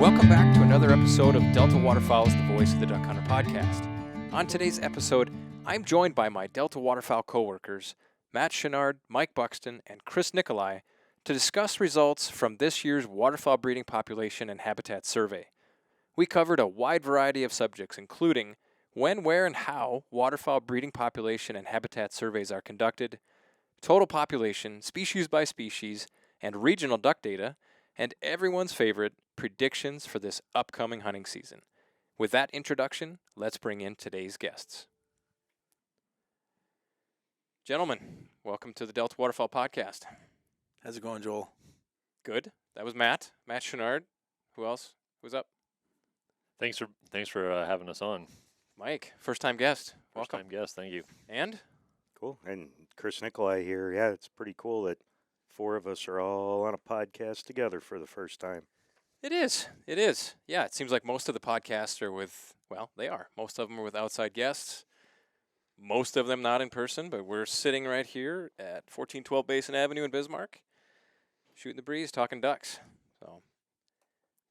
Welcome back to another episode of Delta Waterfowl's The Voice of the Duck Hunter podcast. On today's episode, I'm joined by my Delta Waterfowl coworkers, Matt Chouinard, Mike Buxton, and Chris Nicolai, to discuss results from this year's waterfowl breeding population and habitat survey. We covered a wide variety of subjects, including when, where, and how waterfowl breeding population and habitat surveys are conducted, total population, species by species, and regional duck data, and everyone's favorite, predictions for this upcoming hunting season. With that introduction, let's bring in today's guests. Gentlemen, welcome to the Delta Waterfowl podcast. How's it going, Joel? Good. That was Matt Chouinard. Who else? Who's up? Thanks for having us on. Mike, first-time guest. Welcome. First-time guest, thank you. And? Cool. And Chris Nicolai here. Yeah, it's pretty cool that four of us are all on a podcast together for the first time. It is. Yeah, it seems like most of the podcasts are with, well, they are. Most of them are with outside guests. Most of them not in person, but we're sitting right here at 1412 Basin Avenue in Bismarck, shooting the breeze, talking ducks. So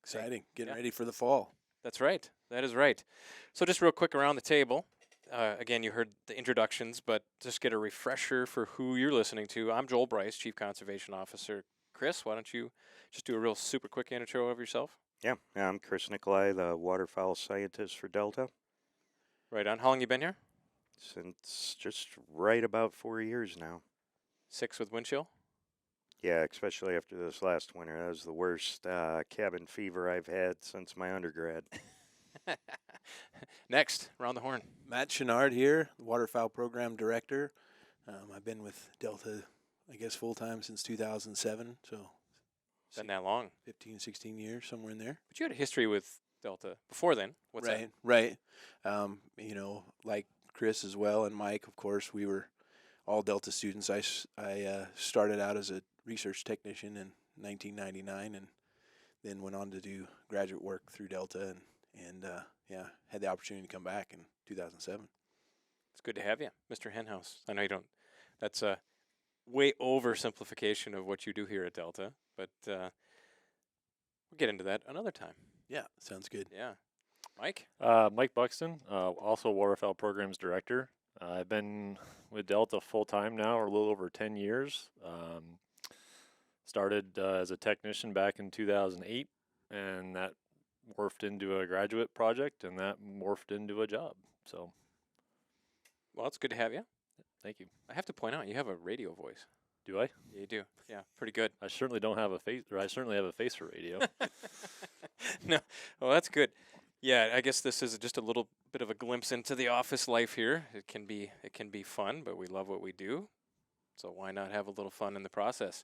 exciting. Getting ready for the fall. That's right. That is right. So just real quick around the table. Again, you heard the introductions, but just get a refresher for who you're listening to. I'm Joel Bryce, Chief Conservation Officer. Chris, why don't you just do a real super quick intro of yourself? Yeah, I'm Chris Nicolai, the waterfowl scientist for Delta. Right on. How long you been here? Since just right about 4 years now. 6 with wind chill? Yeah, especially after this last winter. That was the worst cabin fever I've had since my undergrad. Next, around the horn. Matt Chouinard here, Waterfowl Program Director. I've been with Delta, I guess, full-time since 2007, so been that long. 15, 16 years, somewhere in there. But you had a history with Delta before then. What's that? Right. Like Chris as well and Mike, of course, we were all Delta students. I started out as a research technician in 1999 and then went on to do graduate work through Delta and had the opportunity to come back in 2007. It's good to have you, Mr. Henhouse. I know you don't, that's a way oversimplification of what you do here at Delta, but we'll get into that another time. Yeah, sounds good. Yeah. Mike? Mike Buxton, also Waterfowl Programs Director. I've been with Delta full-time now, or a little over 10 years. Started as a technician back in 2008, and that morphed into a graduate project, and that morphed into a job. So, well, it's good to have you. Thank you. I have to point out, you have a radio voice. Do I? Yeah, you do. Yeah, pretty good. I certainly don't have a face, or I certainly have a face for radio. No, well, that's good. Yeah, I guess this is just a little bit of a glimpse into the office life here. It can be fun, but we love what we do. So why not have a little fun in the process?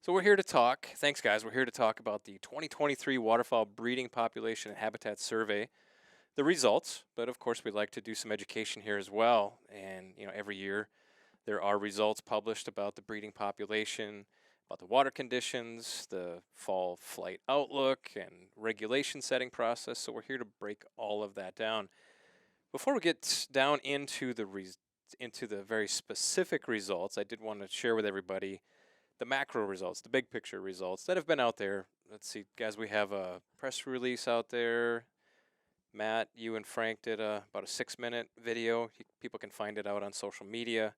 So we're here to talk. Thanks, guys. We're here to talk about the 2023 Waterfowl Breeding Population and Habitat Survey, the results. But of course, we'd like to do some education here as well. And every year there are results published about the breeding population, about the water conditions, the fall flight outlook, and regulation setting process. So we're here to break all of that down. Before we get down into the very specific results, I did want to share with everybody the macro results, the big picture results that have been out there. Let's see, guys, we have a press release out there. Matt, you and Frank did about a 6-minute video. People can find it out on social media.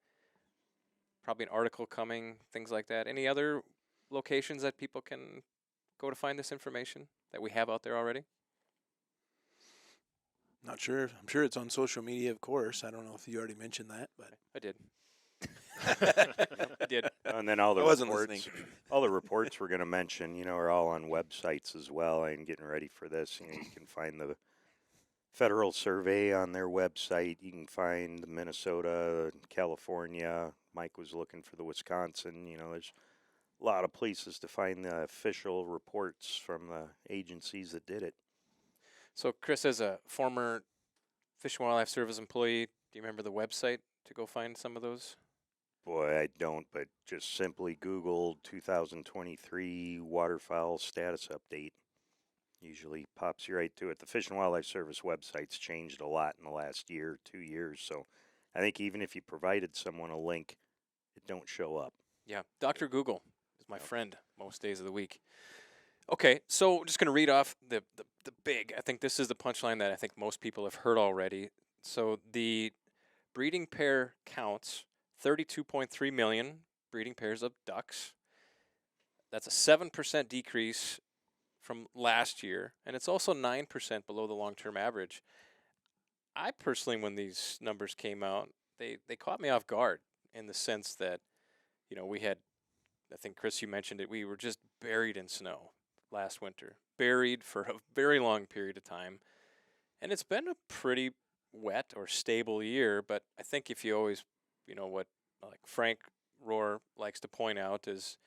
Probably an article coming, things like that. Any other locations that people can go to find this information that we have out there already? Not sure. I'm sure it's on social media, of course. I don't know if you already mentioned that, but I did. I did. And then all the I wasn't reports, listening. all the reports we're going to mention, are all on websites as well. And getting ready for this, you can find the federal survey on their website. You can find Minnesota, California. Mike was looking for the Wisconsin. There's a lot of places to find the official reports from the agencies that did it. So, Chris, as a former Fish and Wildlife Service employee, do you remember the website to go find some of those? Boy, I don't, but just simply Google 2023 waterfowl status update. Usually pops you right to it. The Fish and Wildlife Service website's changed a lot in the last year, 2 years, so I think even if you provided someone a link, it don't show up. Yeah, Dr. Google is my friend most days of the week. Okay, so just going to read off the big. I think this is the punchline that I think most people have heard already. So the breeding pair counts 32.3 million breeding pairs of ducks. That's a 7% decrease from last year, and it's also 9% below the long-term average. I personally, when these numbers came out, they caught me off guard in the sense that, we had, I think, Chris, you mentioned it, we were just buried in snow last winter, buried for a very long period of time. And it's been a pretty wet or stable year, but I think if you always, what like Frank Rohr likes to point out is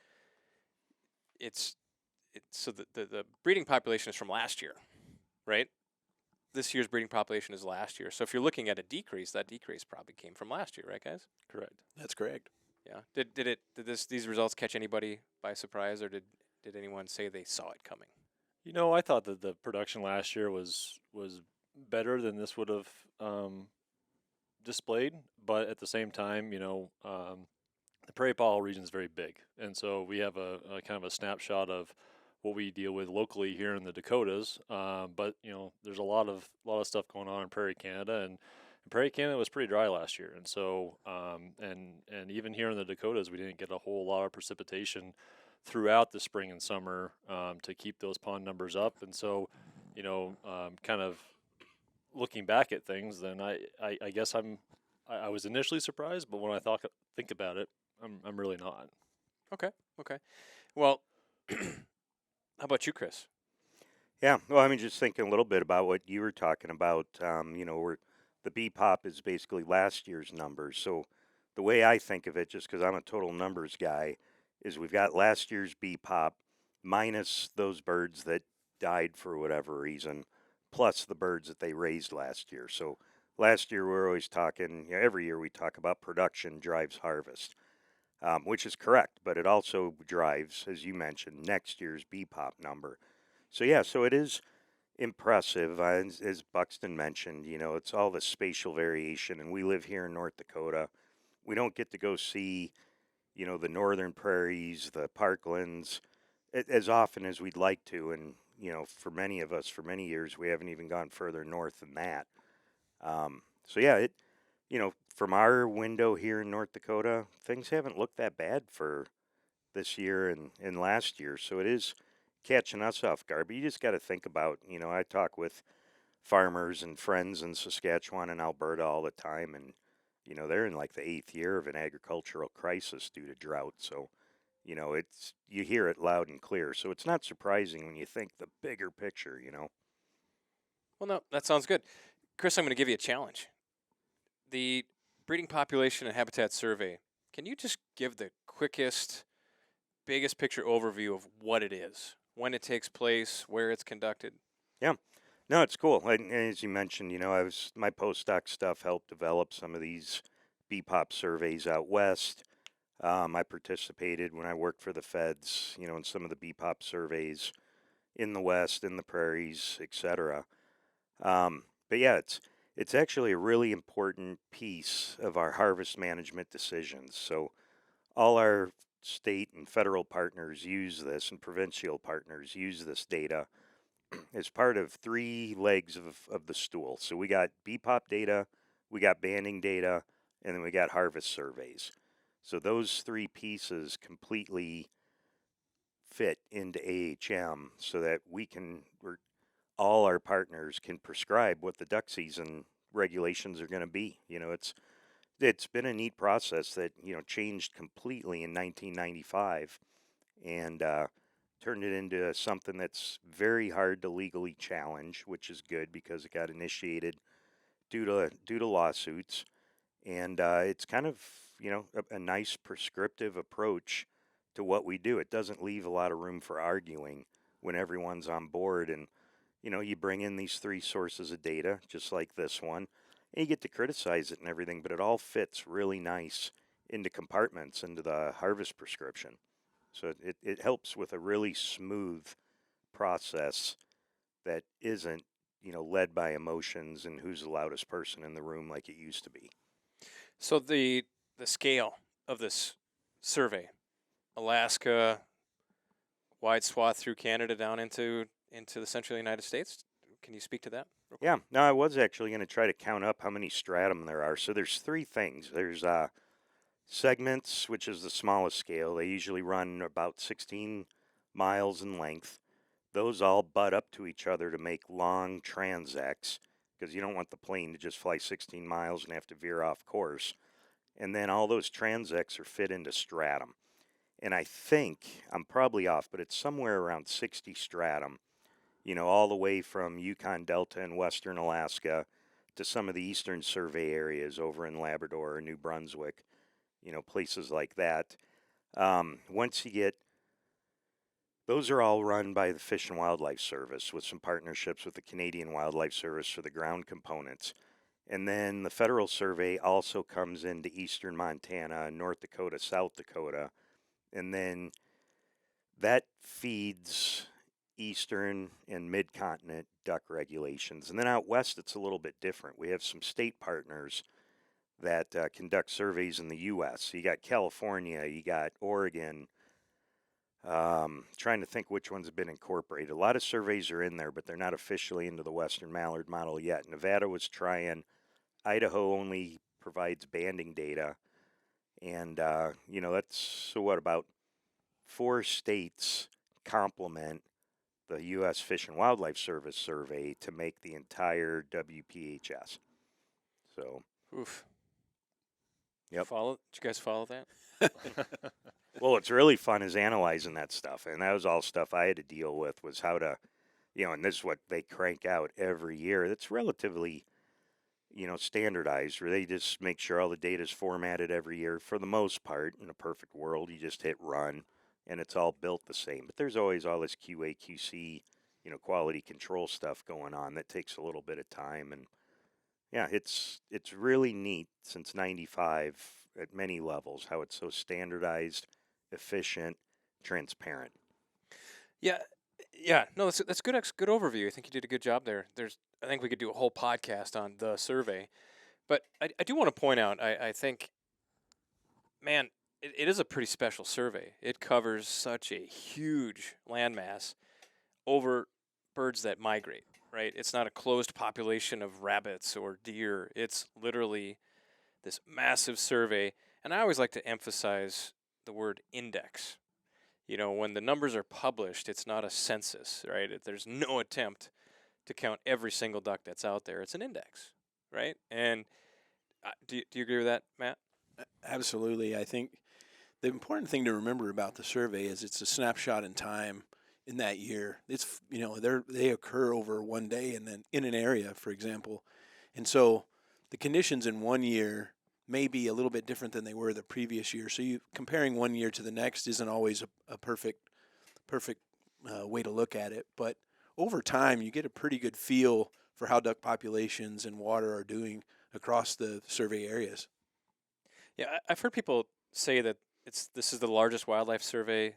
it's so the breeding population is from last year, right? This year's breeding population is last year. So if you're looking at a decrease, that decrease probably came from last year, right, guys? Correct. That's correct. Yeah. Did these results catch anybody by surprise, or did anyone say they saw it coming? I thought that the production last year was better than this would have displayed, but at the same time, the prairie fowl region is very big, and so we have a kind of a snapshot of what we deal with locally here in the Dakotas. But there's a lot of stuff going on in Prairie Canada, and Prairie Canada was pretty dry last year, and so and even here in the Dakotas, we didn't get a whole lot of precipitation throughout the spring and summer to keep those pond numbers up, and so kind of looking back at things, then I guess I was initially surprised, but when I think about it, I'm really not. Okay. Well, how about you, Chris? Yeah, well, I mean, just thinking a little bit about what you were talking about. Where the BPOP is basically last year's numbers. So the way I think of it, just because I'm a total numbers guy, is we've got last year's BPOP minus those birds that died for whatever reason, plus the birds that they raised last year. So last year we're always talking, every year we talk about production drives harvest, which is correct, but it also drives, as you mentioned, next year's BPOP number. So yeah, so it is impressive. As Buxton mentioned, it's all the spatial variation, and we live here in North Dakota. We don't get to go see, the northern prairies, the parklands, as often as we'd like to. And, for many of us, for many years, we haven't even gone further north than that. So yeah, from our window here in North Dakota, things haven't looked that bad for this year and last year. So it is catching us off guard. But you just got to think about, I talk with farmers and friends in Saskatchewan and Alberta all the time, and they're in like the 8th year of an agricultural crisis due to drought. So you hear it loud and clear. So it's not surprising when you think the bigger picture. Well, no, that sounds good. Chris, I'm going to give you a challenge. The breeding population and habitat survey, can you just give the quickest, biggest picture overview of what it is, when it takes place, where it's conducted? Yeah. No, it's cool. And as you mentioned, my postdoc stuff helped develop some of these BPOP surveys out west. I participated when I worked for the feds, in some of the BPOP surveys in the west, in the prairies, etc. But yeah, it's actually a really important piece of our harvest management decisions. So all our state and federal partners use this, and provincial partners use this data as part of 3 legs of the stool. So we got BPOP data, we got banding data, and then we got harvest surveys. So those 3 pieces completely fit into AHM so that all our partners can prescribe what the duck season regulations are going to be. It's been a neat process that changed completely in 1995 and turned it into something that's very hard to legally challenge, which is good because it got initiated due to lawsuits, and it's kind of a nice prescriptive approach to what we do. It doesn't leave a lot of room for arguing when everyone's on board, and you bring in these 3 sources of data, just like this one, and you get to criticize it and everything, but it all fits really nice into compartments, into the harvest prescription. So it helps with a really smooth process that isn't, led by emotions and who's the loudest person in the room like it used to be. So the scale of this survey, Alaska, wide swath through Canada down into the central United States. Can you speak to that? real quick? Yeah, no, I was actually going to try to count up how many stratum there are. So there's three things. There's segments, which is the smallest scale. They usually run about 16 miles in length. Those all butt up to each other to make long transects, because you don't want the plane to just fly 16 miles and have to veer off course. And then all those transects are fit into stratum. And I think, I'm probably off, but it's somewhere around 60 stratum, all the way from Yukon Delta in western Alaska to some of the eastern survey areas over in Labrador or New Brunswick, places like that. Once you get, those are all run by the Fish and Wildlife Service with some partnerships with the Canadian Wildlife Service for the ground components. And then the Federal Survey also comes into eastern Montana, North Dakota, South Dakota, and then that feeds eastern and mid-continent duck regulations. And then out west, it's a little bit different. We have some state partners that conduct surveys in the U.S. So you got California, you got Oregon. Trying to think which ones have been incorporated. A lot of surveys are in there, but they're not officially into the Western Mallard model yet. Nevada was trying. Idaho only provides banding data. And, that's, so what, about 4 states complement the U.S. Fish and Wildlife Service survey to make the entire WPHS. So, Oof. Yep. Did you guys follow that? well, what's really fun is analyzing that stuff. And that was all stuff I had to deal with, was how to, and this is what they crank out every year. It's relatively, standardized, where they just make sure all the data is formatted every year. For the most part, in a perfect world, you just hit run, and it's all built the same. But there's always all this QA, QC, quality control stuff going on that takes a little bit of time. And yeah, it's really neat since '95 at many levels how it's so standardized, efficient, transparent. Yeah. No, that's good. Good overview. I think you did a good job there. I think we could do a whole podcast on the survey, but I do want to point out. I think, man, it is a pretty special survey. It covers such a huge landmass over birds that migrate. Right? It's not a closed population of rabbits or deer. It's literally this massive survey. And I always like to emphasize the word index. When the numbers are published, it's not a census, right? There's no attempt to count every single duck that's out there. It's an index, right? And do you agree with that, Matt? Absolutely. I think the important thing to remember about the survey is it's a snapshot in time in that year. It's, they occur over one day and then in an area, for example. And so the conditions in one year may be a little bit different than they were the previous year. So comparing one year to the next isn't always a perfect way to look at it. But over time, you get a pretty good feel for how duck populations and water are doing across the survey areas. Yeah, I've heard people say that this is the largest wildlife survey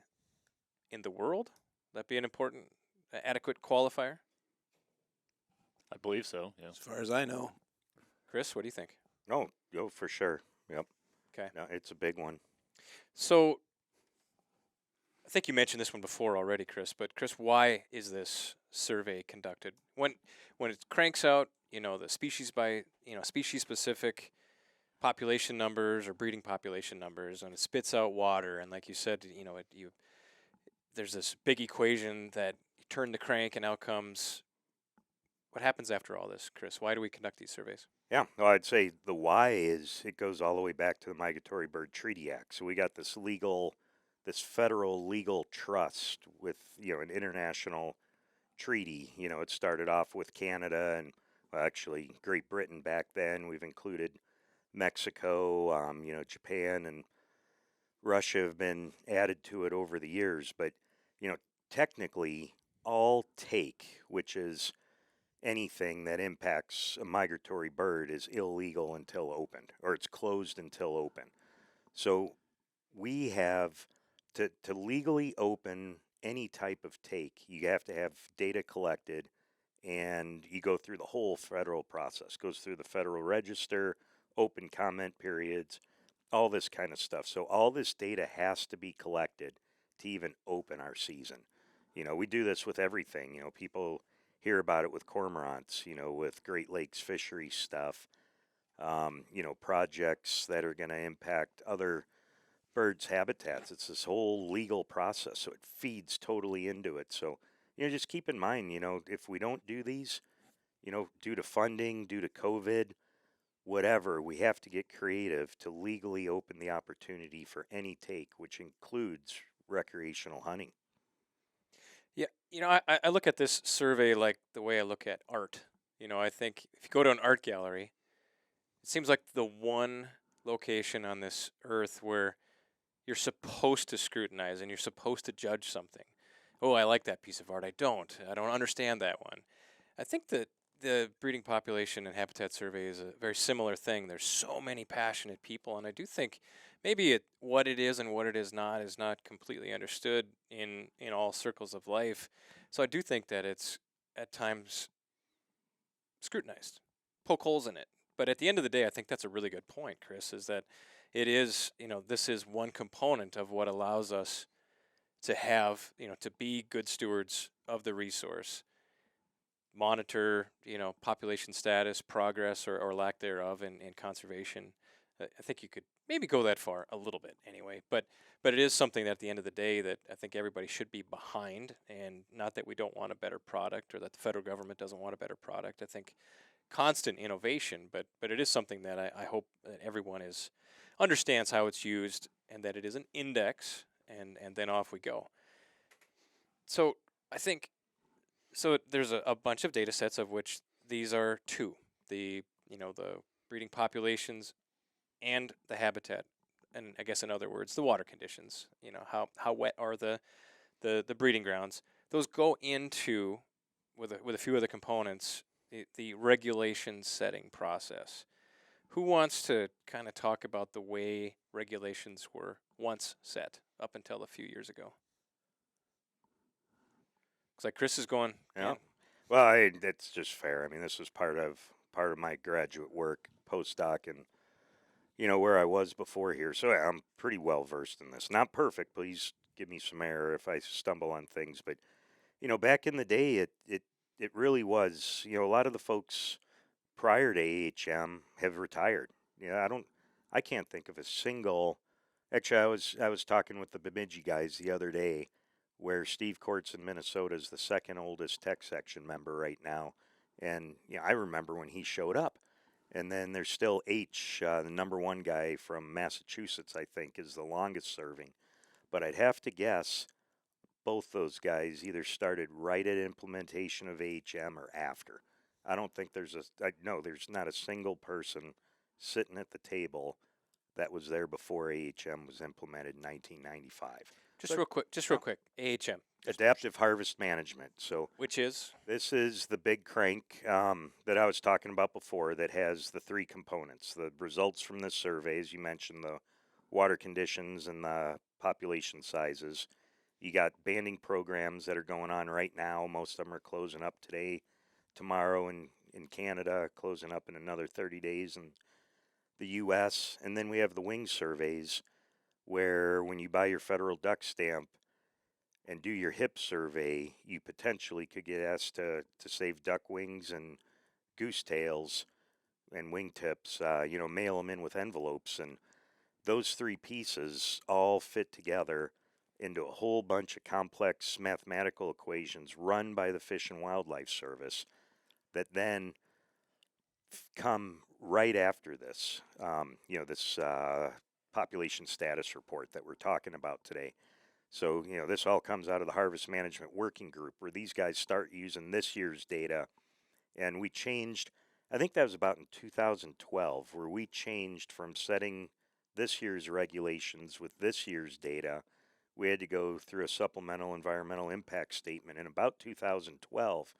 in the world. That be an important, adequate qualifier? I believe so, yeah. As far as I know. Chris, what do you think? Oh, for sure. Yep. Okay. No, it's a big one. So, I think you mentioned this one before already, Chris. But Chris, why is this survey conducted? When it cranks out, the species by species specific population numbers or breeding population numbers, and it spits out water, and like you said, there's this big equation that you turn the crank and out comes. What happens after all this, Chris? Why do we conduct these surveys? Yeah, well, I'd say the why is it goes all the way back to the Migratory Bird Treaty Act. So we got this federal legal trust with, an international treaty. It started off with Canada and actually Great Britain back then. We've included Mexico, Japan and Russia have been added to it over the years. But, technically all take, which is anything that impacts a migratory bird, is illegal until opened, or it's closed until open. So we have to legally open any type of take, you have to have data collected, and you go through the whole federal process. Goes through the Federal Register, open comment periods, all this kind of stuff. So all this data has to be collected to even open our season. You know, we do this with everything. You know, people hear about it with cormorants, you know, with Great Lakes fishery stuff, you know, projects that are going to impact other birds' habitats. It's this whole legal process, so it feeds totally into it. So, you know, just keep in mind, you know, if we don't do these, you know, due to funding, due to COVID, whatever, we have to get creative to legally open the opportunity for any take, which includes recreational hunting. Yeah, you know, I look at this survey like the way I look at art. You know, I think if you go to an art gallery, it seems like the one location on this earth where you're supposed to scrutinize and you're supposed to judge something. Oh, I like that piece of art. I don't. I don't understand that one. I think that the breeding population and habitat survey is a very similar thing. There's so many passionate people, and I do think maybe what it is and what it is not completely understood in all circles of life. So I do think that it's at times scrutinized, poke holes in it. But at the end of the day, I think that's a really good point, Chris, is that it is, you know, this is one component of what allows us to have, you know, to be good stewards of the resource, monitor, you know, population status, progress, or lack thereof in conservation. I think you could maybe go that far a little bit anyway, but it is something that at the end of the day that I think everybody should be behind, and not that we don't want a better product or that the federal government doesn't want a better product. I think constant innovation, but it is something that I hope that everyone understands how it's used, and that it is an index, and then off we go. So I think there's a bunch of data sets, of which these are two: the breeding populations and the habitat, and I guess in other words, the water conditions. You know, how wet are the breeding grounds? Those go into, with a few other components, the regulation setting process. Who wants to kind of talk about the way regulations were once set up until a few years ago? Looks like Chris is going. Yeah. Well, that's just fair. I mean, this was part of my graduate work, postdoc, and you know where I was before here. So I'm pretty well versed in this. Not perfect. Please give me some error if I stumble on things. But you know, back in the day, it really was. You know, a lot of the folks prior to AHM have retired. Yeah, I can't think of a single. Actually, I was talking with the Bemidji guys the other day, where Steve Courts in Minnesota is the second oldest tech section member right now, and you know, I remember when he showed up. And then there's still H, the number one guy from Massachusetts, I think, is the longest serving. But I'd have to guess both those guys either started right at implementation of AHM or after. I don't think there's not a single person sitting at the table that was there before AHM was implemented in 1995. Just real quick, AHM. Adaptive Harvest Management. So, which is? This is the big crank that I was talking about before that has the three components. The results from this survey, as you mentioned, the water conditions and the population sizes. You got banding programs that are going on right now. Most of them are closing up today, tomorrow in Canada, closing up in another 30 days in the U.S. And then we have the wing surveys, where when you buy your federal duck stamp and do your HIP survey, you potentially could get asked to save duck wings and goose tails and wingtips, mail them in with envelopes. And those three pieces all fit together into a whole bunch of complex mathematical equations run by the Fish and Wildlife Service that then come right after this, this population status report that we're talking about today. So, you know, this all comes out of the Harvest Management Working Group, where these guys start using this year's data. And we changed, I think that was about in 2012, where we changed from setting this year's regulations with this year's data. We had to go through a supplemental environmental impact statement in about 2012.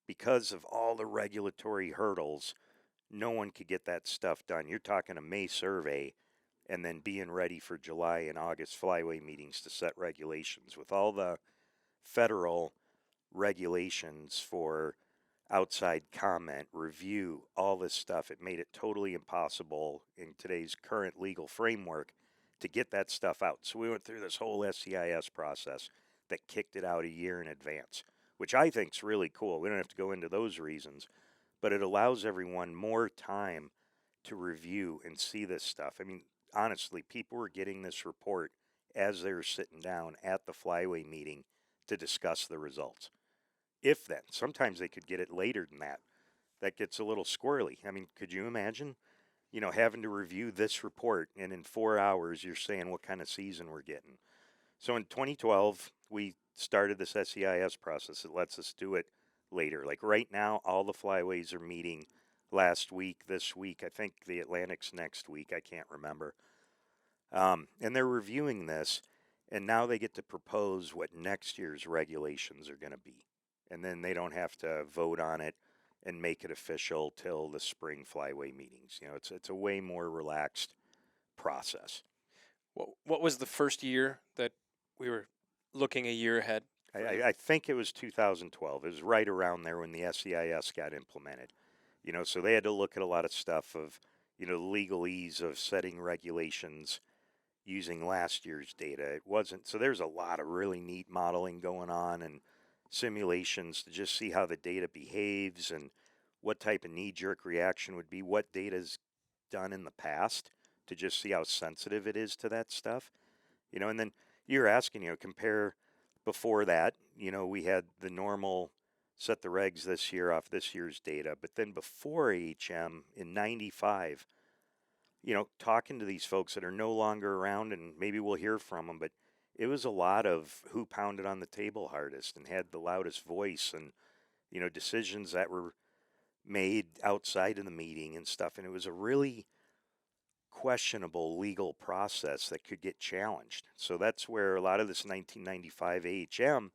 Because of all the regulatory hurdles, no one could get that stuff done. You're talking a May survey, and then being ready for July and August flyway meetings to set regulations. With all the federal regulations for outside comment, review, all this stuff, it made it totally impossible in today's current legal framework to get that stuff out. So we went through this whole SCIS process that kicked it out a year in advance, which I think is really cool. We don't have to go into those reasons, but it allows everyone more time to review and see this stuff. I mean, honestly, people were getting this report as they were sitting down at the flyway meeting to discuss the results. If then, sometimes they could get it later than that. That gets a little squirrely. I mean, could you imagine, having to review this report and in 4 hours you're saying what kind of season we're getting? So in 2012, we started this SCIS process. It lets us do it later. Like right now, all the flyways are meeting last week, this week. I think the Atlantic's next week. I can't remember. And they're reviewing this, and now they get to propose what next year's regulations are going to be. And then they don't have to vote on it and make it official till the spring flyway meetings. It's a way more relaxed process. What was the first year that we were looking a year ahead? I think it was 2012. It was right around there when the SCIS got implemented. So they had to look at a lot of stuff of, the legalese of setting regulations using last year's data. It wasn't, so there's a lot of really neat modeling going on and simulations to just see how the data behaves and what type of knee-jerk reaction would be, what data's done in the past to just see how sensitive it is to that stuff. And then you're asking, compare before that, we had the normal set the regs this year off this year's data, but then before AHM in 95, talking to these folks that are no longer around, and maybe we'll hear from them, but it was a lot of who pounded on the table hardest and had the loudest voice and, decisions that were made outside of the meeting and stuff. And it was a really questionable legal process that could get challenged. So that's where a lot of this 1995 AHM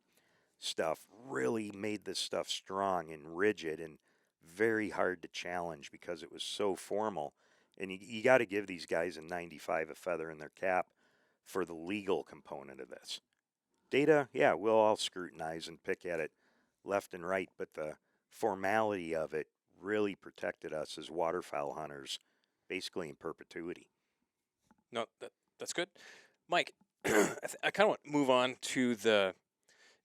stuff really made this stuff strong and rigid and very hard to challenge because it was so formal. And you got to give these guys in 95 a feather in their cap for the legal component of this. Data, yeah, we'll all scrutinize and pick at it left and right, but the formality of it really protected us as waterfowl hunters basically in perpetuity. No, that's good. Mike, I kind of want to move on to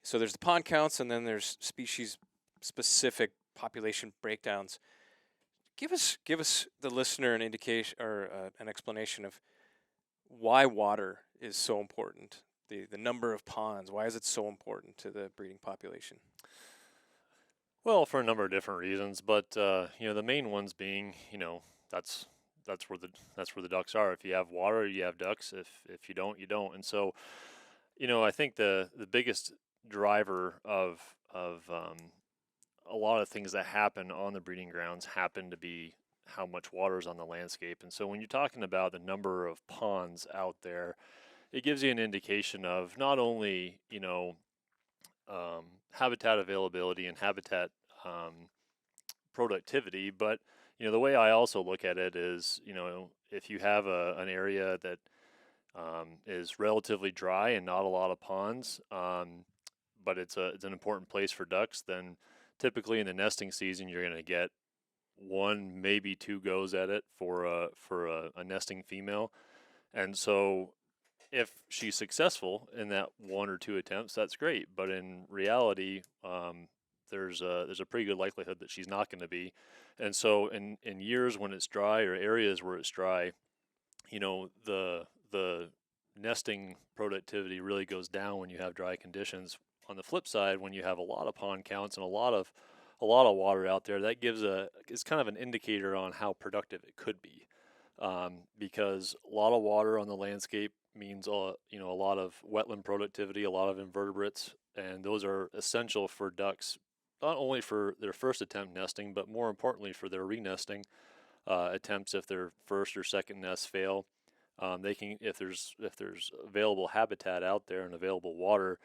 so there's the pond counts and then there's species-specific population breakdowns. Give us the listener an indication or an explanation of why water is so important. The number of ponds. Why is it so important to the breeding population? Well, for a number of different reasons, but the main ones being, that's where the ducks are. If you have water, you have ducks. If you don't, you don't. And so, I think the biggest driver of a lot of things that happen on the breeding grounds happen to be how much water is on the landscape. And so when you're talking about the number of ponds out there, it gives you an indication of not only, habitat availability and habitat productivity, but, the way I also look at it is, if you have an area that is relatively dry and not a lot of ponds, but it's an important place for ducks, then typically in the nesting season, you're going to get one, maybe two goes at it for a nesting female. And so if she's successful in that one or two attempts, that's great. But in reality, there's a pretty good likelihood that she's not going to be. And so in years when it's dry or areas where it's dry, the nesting productivity really goes down when you have dry conditions. On the flip side, when you have a lot of pond counts and a lot of water out there, that is kind of an indicator on how productive it could be, because a lot of water on the landscape means a lot of wetland productivity, a lot of invertebrates, and those are essential for ducks, not only for their first attempt nesting, but more importantly for their re-nesting attempts if their first or second nests fail. They can, if there's available habitat out there and available water,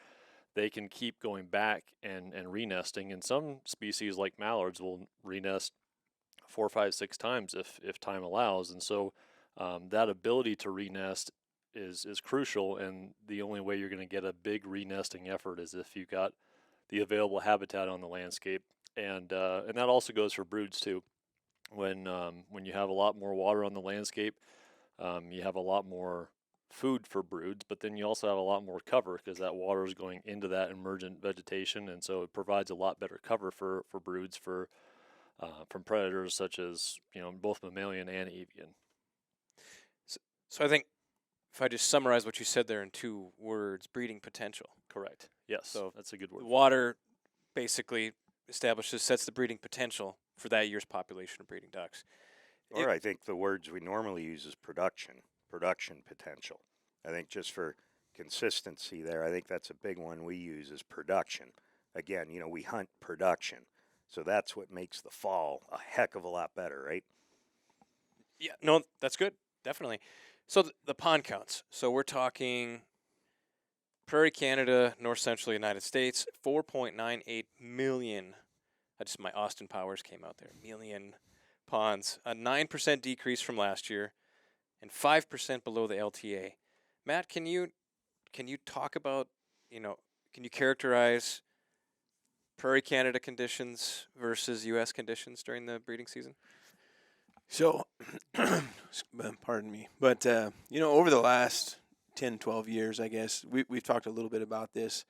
they can keep going back and re-nesting. And some species like mallards will re-nest 4, 5, 6 times if time allows. And so that ability to re-nest is crucial. And the only way you're going to get a big re-nesting effort is if you've got the available habitat on the landscape. And that also goes for broods too. When you have a lot more water on the landscape, you have a lot more food for broods, but then you also have a lot more cover because that water is going into that emergent vegetation, and so it provides a lot better cover for broods from predators such as both mammalian and avian. So I think if I just summarize what you said there in 2 words, breeding potential. Correct. Yes. So that's a good word. The water basically sets the breeding potential for that year's population of breeding ducks. Or I think the words we normally use is production potential. I think just for consistency there, I think that's a big one we use is production. Again, we hunt production. So that's what makes the fall a heck of a lot better, right? Yeah, no, that's good. Definitely. So the pond counts. So we're talking Prairie Canada, North Central United States, 4.98 million. My Austin Powers came out there. Million ponds. A 9% decrease from last year and 5% below the LTA. Matt, can you talk about, can you characterize Prairie Canada conditions versus U.S. conditions during the breeding season? So, pardon me, but over the last 10, 12 years, I guess we've talked a little bit about this.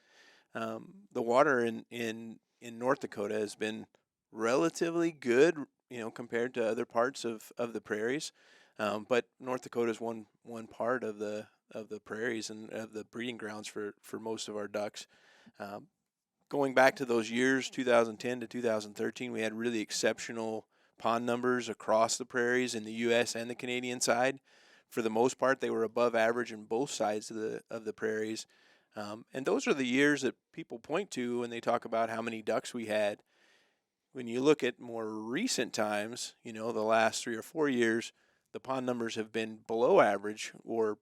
The water in North Dakota has been relatively good, compared to other parts of the prairies. But North Dakota is one part of the prairies and of the breeding grounds for most of our ducks. Going back to those years, 2010 to 2013, we had really exceptional pond numbers across the prairies in the U.S. and the Canadian side. For the most part, they were above average in both sides of the prairies. And those are the years that people point to when they talk about how many ducks we had. When you look at more recent times, the last 3 or 4 years, the pond numbers have been below average or,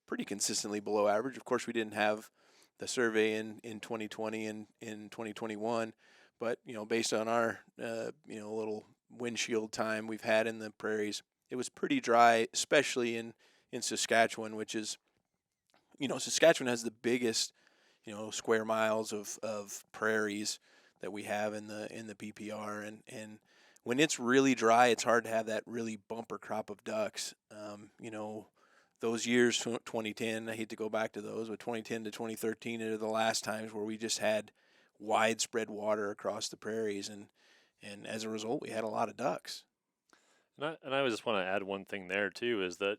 pretty consistently below average. Of course, we didn't have the survey in 2020 and in 2021, but, based on our, little windshield time we've had in the prairies, it was pretty dry, especially in Saskatchewan, which is, Saskatchewan has the biggest, square miles of prairies that we have in the PPR, and when it's really dry, it's hard to have that really bumper crop of ducks. Those years, 2010, I hate to go back to those, but 2010 to 2013 are the last times where we just had widespread water across the prairies, and as a result, we had a lot of ducks. And I just want to add one thing there too, is that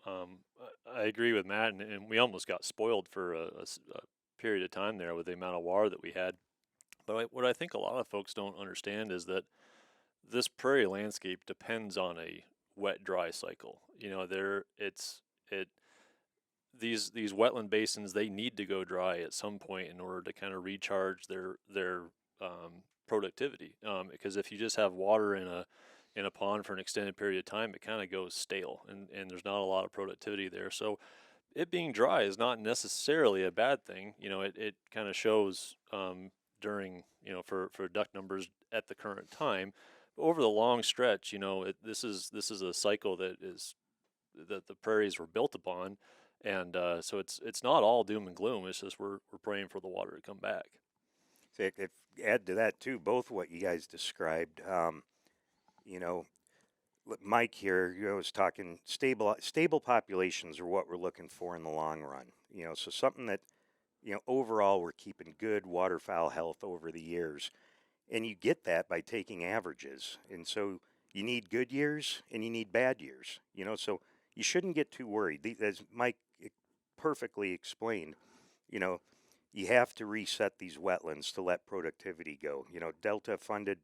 I agree with Matt, and we almost got spoiled for a period of time there with the amount of water that we had. But what I think a lot of folks don't understand is that this prairie landscape depends on a wet-dry cycle. These wetland basins, they need to go dry at some point in order to kind of recharge their productivity. Because if you just have water in a pond for an extended period of time, it kind of goes stale, and there's not a lot of productivity there. So it being dry is not necessarily a bad thing. It kind of shows during, for duck numbers at the current time. But over the long stretch, this is a cycle that the prairies were built upon, and so it's not all doom and gloom. It's just we're praying for the water to come back. So if add to that too, both what you guys described. Mike here, was talking stable populations are what we're looking for in the long run. So something that, overall we're keeping good waterfowl health over the years, and you get that by taking averages. And so you need good years and you need bad years. So you shouldn't get too worried. As Mike perfectly explained, you have to reset these wetlands to let productivity go. Delta funded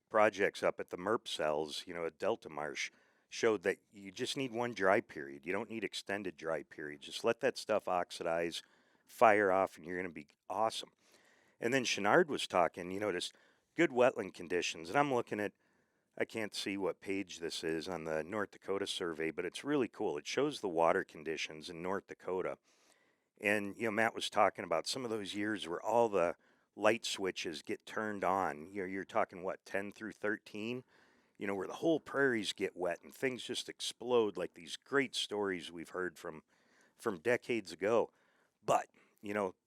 projects up at the MERP cells, at Delta Marsh, showed that you just need one dry period. You don't need extended dry periods. Just let that stuff oxidize, fire off, and you're going to be awesome. And then Chouinard was talking, just good wetland conditions. And I'm looking at, I can't see what page this is on the North Dakota survey, but it's really cool. It shows the water conditions in North Dakota. And, Matt was talking about some of those years where all the light switches get turned on. You're talking, 10 through 13? Where the whole prairies get wet and things just explode, like these great stories we've heard from decades ago. But,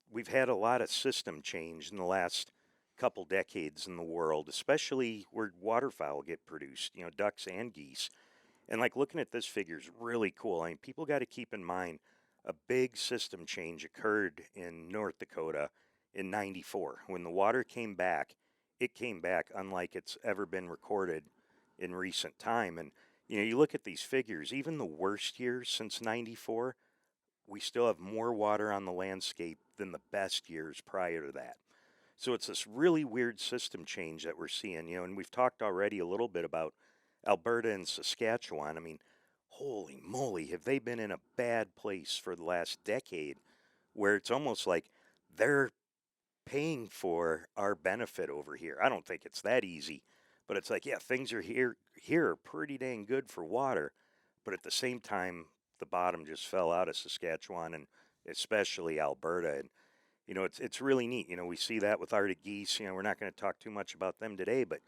we've had a lot of system change in the last couple decades in the world, especially where waterfowl get produced, ducks and geese. And looking at this figure is really cool. I mean, people got to keep in mind a big system change occurred in North Dakota in 94. When the water came back, it came back unlike it's ever been recorded in recent time. And, you look at these figures, even the worst years since 94, we still have more water on the landscape than the best years prior to that. So it's this really weird system change that we're seeing, and we've talked already a little bit about Alberta and Saskatchewan. I mean, holy moly, have they been in a bad place for the last decade where it's almost like they're paying for our benefit over here. I don't think it's that easy, but it's like, yeah, things are here are pretty dang good for water, but at the same time, the bottom just fell out of Saskatchewan and especially Alberta. And it's really neat. We see that with Arctic geese. We're not going to talk too much about them today, but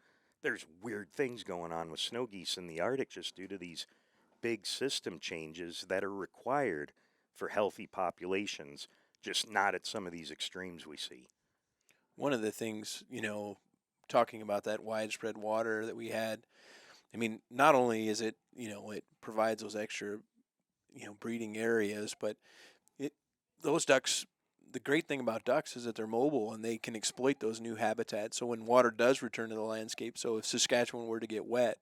there's weird things going on with snow geese in the Arctic just due to these big system changes that are required for healthy populations, just not at some of these extremes we see. One of the things, talking about that widespread water that we had, I mean, not only is it, it provides those extra, breeding areas, but those ducks, the great thing about ducks is that they're mobile and they can exploit those new habitats. So when water does return to the landscape, so if Saskatchewan were to get wet,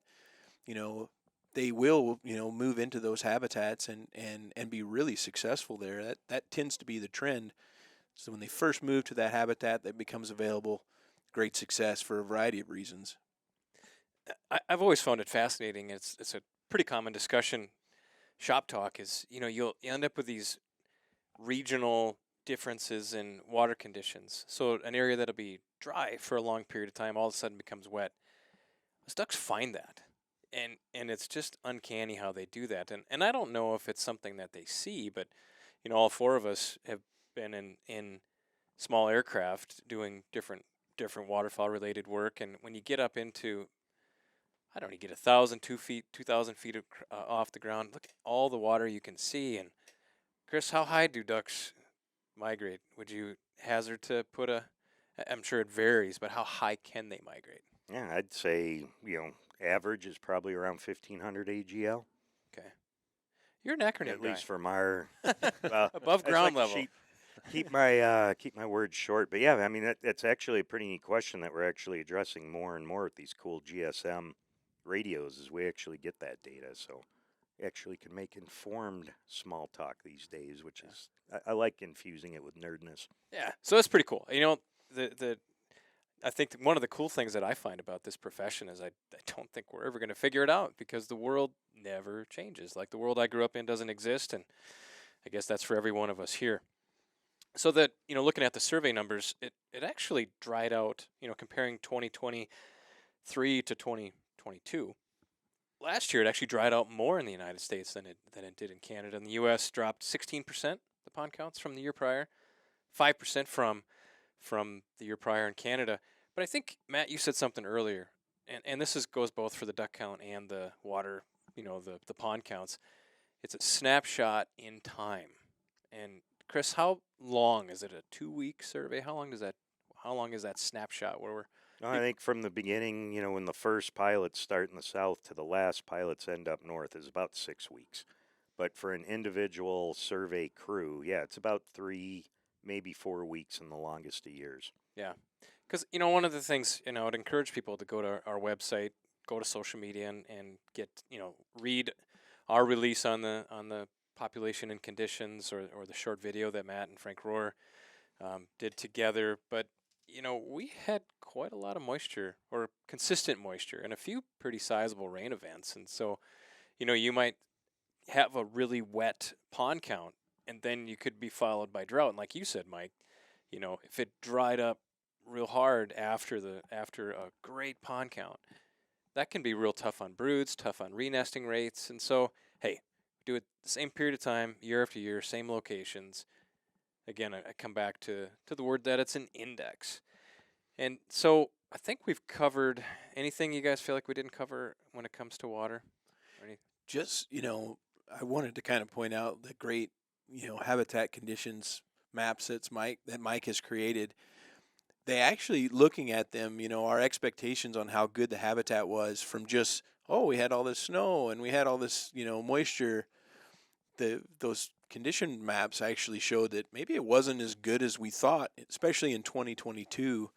they will, move into those habitats and be really successful there. That tends to be the trend. So when they first move to that habitat that becomes available, great success for a variety of reasons. I've always found it fascinating. It's a pretty common discussion. Shop talk is, you'll end up with these regional differences in water conditions. So an area that'll be dry for a long period of time all of a sudden becomes wet. Those ducks find that. And it's just uncanny how they do that. And I don't know if it's something that they see, but, all four of us have been in small aircraft doing different waterfowl related work. And when you get up into, I don't know, you get 2,000 feet off the ground, look at all the water you can see. And Chris, how high do ducks migrate? Would you hazard to put I'm sure it varies, but how high can they migrate? Yeah, I'd say, average is probably around 1,500 AGL. Okay. You're an acronym At guy. least from our Above ground level. Keep my words short, but yeah, I mean that's actually a pretty neat question that we're actually addressing more and more with these cool GSM radios as we actually get that data. So actually can make informed small talk these days, which is I like infusing it with nerdness. Yeah, so that's pretty cool. I think one of the cool things that I find about this profession is I don't think we're ever going to figure it out because the world never changes. Like the world I grew up in doesn't exist, and I guess that's for every one of us here. So that, looking at the survey numbers, it actually dried out, comparing 2023 to 2022. Last year, it actually dried out more in the United States than it did in Canada. In the U.S., dropped 16%, the pond counts from the year prior, 5% from the year prior in Canada. But I think, Matt, you said something earlier, and this goes both for the duck count and the water, the pond counts. It's a snapshot in time. And Chris, how long is it? A 2-week survey? How long is that snapshot where we're I think from the beginning, when the first pilots start in the south to the last pilots end up north is about 6 weeks. But for an individual survey crew, yeah, it's about 3, maybe 4 weeks in the longest of years. Yeah. Because, one of the things, I'd encourage people to go to our website, go to social media and get, read our release on the population and conditions or the short video that Matt and Frank Rohr did together. But, we had quite a lot of moisture or consistent moisture and a few pretty sizable rain events. And so, you might have a really wet pond count and then you could be followed by drought. And like you said, Mike, if it dried up real hard after a great pond count, that can be real tough on broods, tough on renesting rates. And so, hey, do it the same period of time, year after year, same locations. Again, I come back to the word that it's an index. And so I think we've covered anything you guys feel like we didn't cover when it comes to water. Just, I wanted to kind of point out the great, habitat conditions maps that Mike has created. They actually, looking at them, our expectations on how good the habitat was from just, we had all this snow and we had all this, moisture. Those condition maps actually showed that maybe it wasn't as good as we thought, especially in 2022.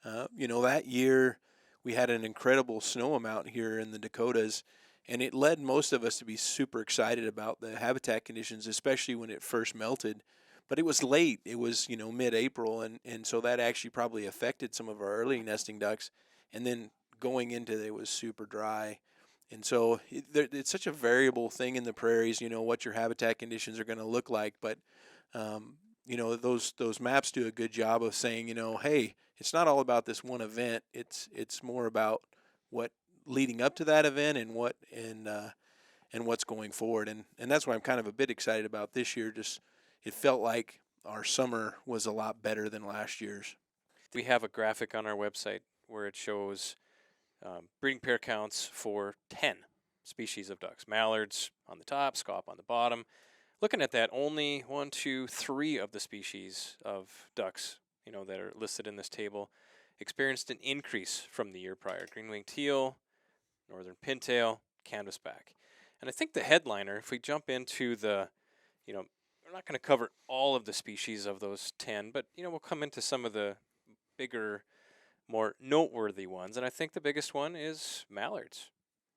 That year we had an incredible snow amount here in the Dakotas, and it led most of us to be super excited about the habitat conditions, especially when it first melted. But it was late. It was, mid-April, and so that actually probably affected some of our early nesting ducks. And then going into it was super dry. And so it's such a variable thing in the prairies, what your habitat conditions are going to look like. But, those maps do a good job of saying, hey, it's not all about this one event. It's more about what leading up to that event and what's going forward. And that's why I'm kind of a bit excited about this year. Just it felt like our summer was a lot better than last year's. We have a graphic on our website where it shows breeding pair counts for 10 species of ducks. Mallards on the top, scaup on the bottom. Looking at that, only 1, 2, 3 of the species of ducks, that are listed in this table experienced an increase from the year prior. Green-winged teal, northern pintail, canvasback. And I think the headliner, if we jump into the, we're not going to cover all of the species of those 10, but, we'll come into some of the bigger, more noteworthy ones. And I think the biggest one is mallards.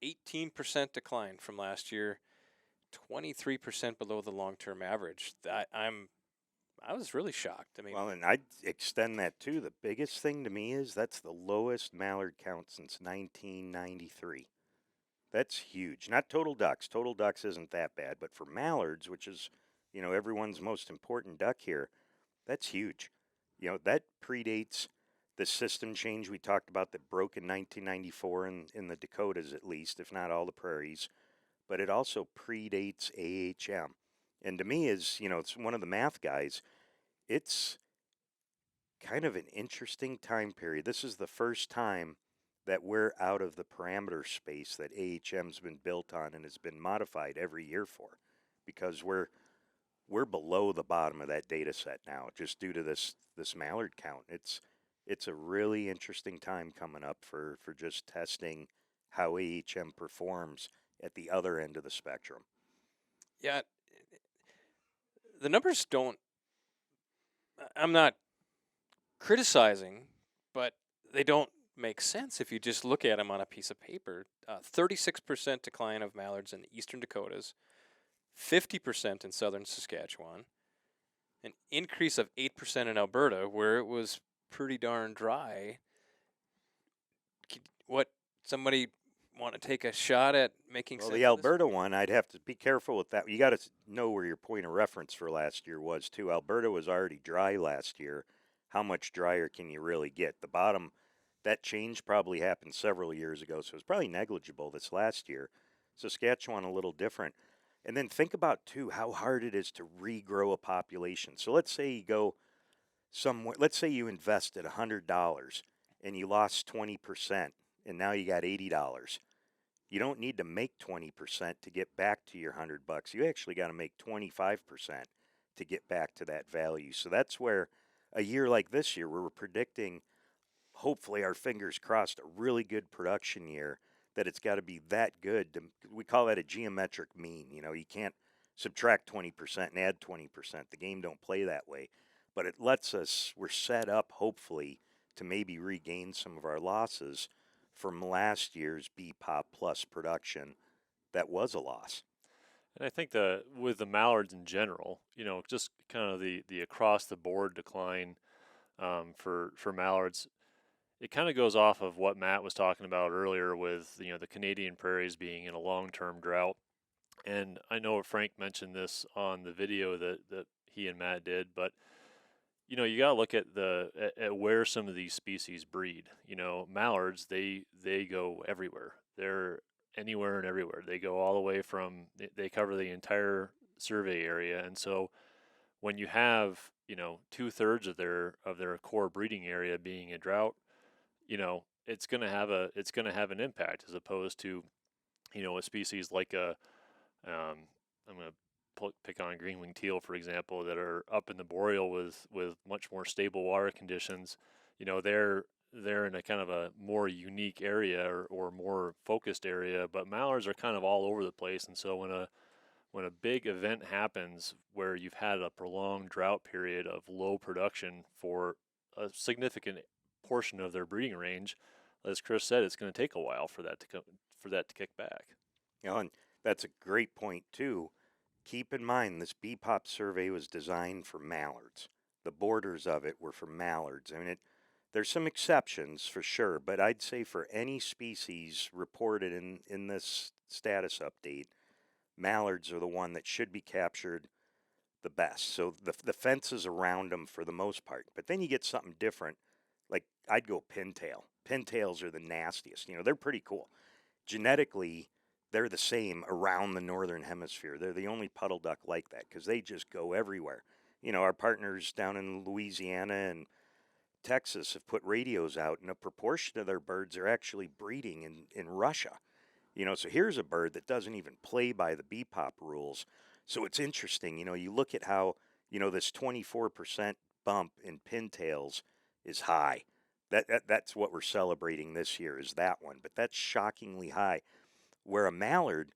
18% decline from last year, 23% below the long-term average. I was really shocked. I mean, Well, and I'd extend that too. The biggest thing to me is that's the lowest mallard count since 1993. That's huge. Not total ducks. Total ducks isn't that bad, but for mallards, which is, everyone's most important duck here, that's huge. That predates the system change we talked about that broke in 1994 in the Dakotas, at least, if not all the prairies. But it also predates AHM. And to me, it's one of the math guys, it's kind of an interesting time period. This is the first time that we're out of the parameter space that AHM's been built on and has been modified every year for, because we're below the bottom of that data set now, just due to this mallard count. It's a really interesting time coming up for just testing how AHM performs at the other end of the spectrum. yeah, the numbers don't, I'm not criticizing, but they don't make sense if you just look at them on a piece of paper. 36% decline of mallards in the eastern Dakotas, 50% in southern Saskatchewan, an increase of 8% in Alberta, where it was pretty darn dry. Somebody want to take a shot at making Well, sense the of this? Alberta one, I'd have to be careful with that. You got to know where your point of reference for last year was, too. Alberta was already dry last year. How much drier can you really get? The bottom, that change probably happened several years ago, so it's probably negligible this last year. Saskatchewan, a little different. And then think about, too, how hard it is to regrow a population. So let's say you go somewhere, let's say you invested $100 and you lost 20%, and now you got $80. You don't need to make 20% to get back to your $100. You actually got to make 25% to get back to that value. So that's where a year like this year, where we're predicting, hopefully our fingers crossed, a really good production year, that it's got to be that good. We call that a geometric mean. You can't subtract 20% and add 20%. The game don't play that way. But it lets us, we're set up, hopefully, to maybe regain some of our losses from last year's BPOP plus production that was a loss. And I think with the mallards in general, just kind of the across the board decline for mallards, it kind of goes off of what Matt was talking about earlier with the Canadian prairies being in a long-term drought. And I know Frank mentioned this on the video that he and Matt did, but you got to look at at where some of these species breed. Mallards, they go everywhere. They're anywhere and everywhere. They go all the way from, they cover the entire survey area. And so when you have, 2/3 of their core breeding area being a drought, it's going to have an impact, as opposed to, a species like I'm going to pick on green-winged teal, for example, that are up in the boreal with much more stable water conditions. They're in a kind of a more unique area or more focused area, but mallards are kind of all over the place. And so when a big event happens where you've had a prolonged drought period of low production for a significant portion of their breeding range, as Chris said, it's going to take a while for that to kick back. And that's a great point too. Keep in mind, this BPOP survey was designed for mallards. The borders of it were for mallards. I mean, there's some exceptions for sure, but I'd say for any species reported in this status update, mallards are the one that should be captured the best. So the fences around them for the most part. But then you get something different, like I'd go pintail. Pintails are the nastiest. They're pretty cool. Genetically, they're the same around the northern hemisphere. They're the only puddle duck like that because they just go everywhere. Our partners down in Louisiana and Texas have put radios out, and a proportion of their birds are actually breeding in Russia. So here's a bird that doesn't even play by the BPOP rules. So it's interesting, you look at how, this 24% bump in pintails is high. That's what we're celebrating this year is that one, but that's shockingly high. Where a mallard,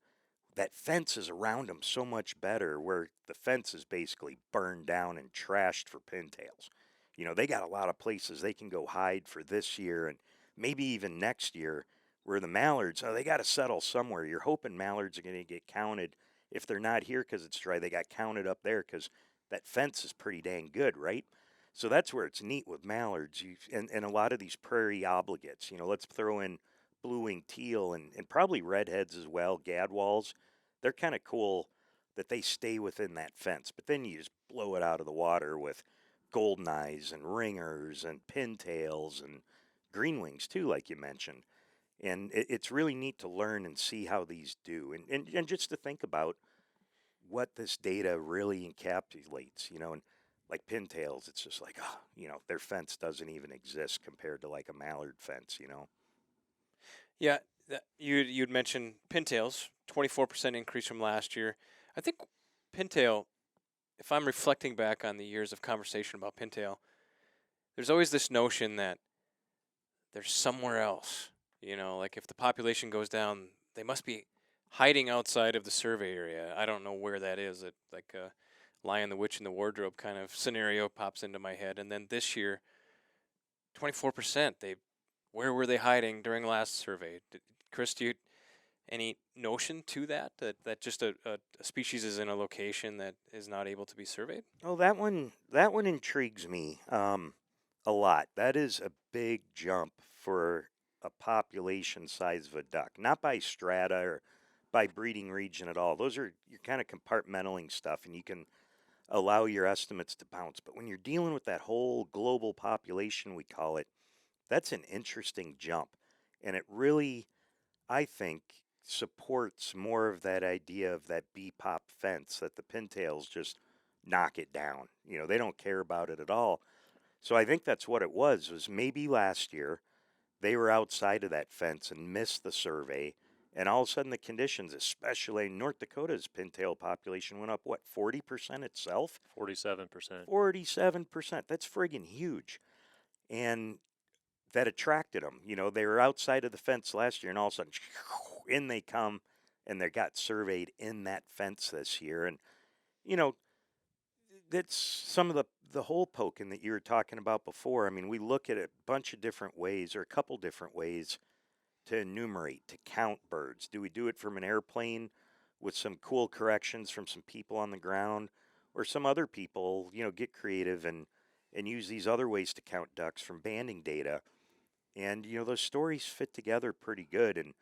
that fence is around them so much better, where the fence is basically burned down and trashed for pintails. They got a lot of places they can go hide for this year and maybe even next year, where the mallards, they got to settle somewhere. You're hoping mallards are going to get counted. If they're not here because it's dry, they got counted up there because that fence is pretty dang good, right? So that's where it's neat with mallards and a lot of these prairie obligates. Let's throw in blue-winged teal and probably redheads as well, gadwalls. They're kind of cool that they stay within that fence. But then you just blow it out of the water with golden eyes and ringers and pintails and green wings too, like you mentioned. And it's really neat to learn and see how these do. And just to think about what this data really encapsulates, and like pintails, it's just like, their fence doesn't even exist compared to like a mallard fence, Yeah, you'd mentioned pintails, 24% increase from last year. I think pintail, if I'm reflecting back on the years of conversation about pintail, there's always this notion that there's somewhere else. Like if the population goes down, they must be hiding outside of the survey area. I don't know where that is. Like a Lion, the Witch, and the Wardrobe kind of scenario pops into my head. And then this year, 24%. Where were they hiding during last survey? Chris, do you any notion to that just a species is in a location that is not able to be surveyed? Oh, that one intrigues me a lot. That is a big jump for a population size of a duck, not by strata or by breeding region at all. Those are you're kind of compartmentalizing stuff, and you can allow your estimates to bounce. But when you're dealing with that whole global population, we call it, that's an interesting jump, and it really, I think, supports more of that idea of that BPOP fence, that the pintails just knock it down. They don't care about it at all. So I think that's what it was maybe last year they were outside of that fence and missed the survey, and all of a sudden the conditions, especially in North Dakota's pintail population, went up, 40% itself? 47%. 47%. That's friggin' huge. And that attracted them. They were outside of the fence last year, and all of a sudden, in they come, and they got surveyed in that fence this year. And, that's some of the hole poking that you were talking about before. I mean, we look at a bunch of different ways, or a couple different ways, to enumerate, to count birds. Do we do it from an airplane with some cool corrections from some people on the ground, or some other people, get creative and use these other ways to count ducks from banding data? And, those stories fit together pretty good and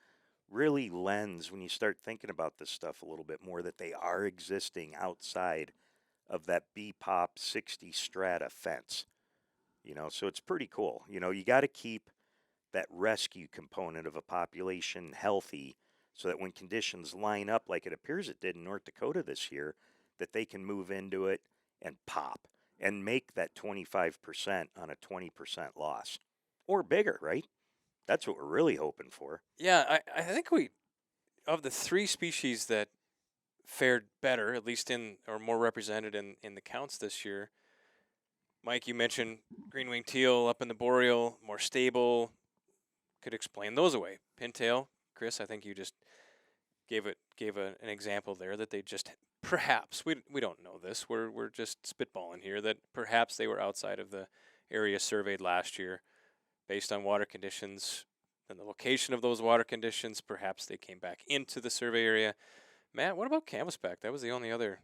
really lends, when you start thinking about this stuff a little bit more, that they are existing outside of that BPOP 60 strata fence. So it's pretty cool. You got to keep that rescue component of a population healthy so that when conditions line up like it appears it did in North Dakota this year, that they can move into it and pop and make that 25% on a 20% loss. Or bigger, right? That's what we're really hoping for. Yeah, I think of the three species that fared better, at least or more represented in the counts this year, Mike, you mentioned green-winged teal up in the boreal, more stable. Could explain those away. Pintail, Chris, I think you just gave gave an example there that they just perhaps, we don't know this, we're just spitballing here, that perhaps they were outside of the area surveyed last year based on water conditions and the location of those water conditions. Perhaps they came back into the survey area. Matt, what about canvasback? That was the only other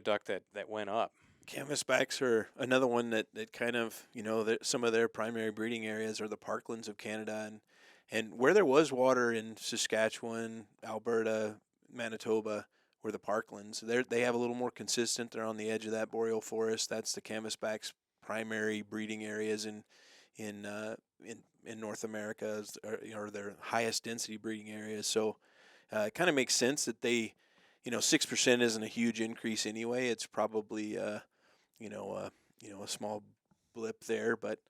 duck that went up. Canvasbacks are another one that kind of, some of their primary breeding areas are the parklands of Canada, and where there was water in Saskatchewan, Alberta, Manitoba, were the parklands. They have a little more consistent. They're on the edge of that boreal forest. That's the canvasback's primary breeding areas in North America, or their highest density breeding areas. So it kind of makes sense that they, 6% isn't a huge increase anyway. It's probably a small blip there, but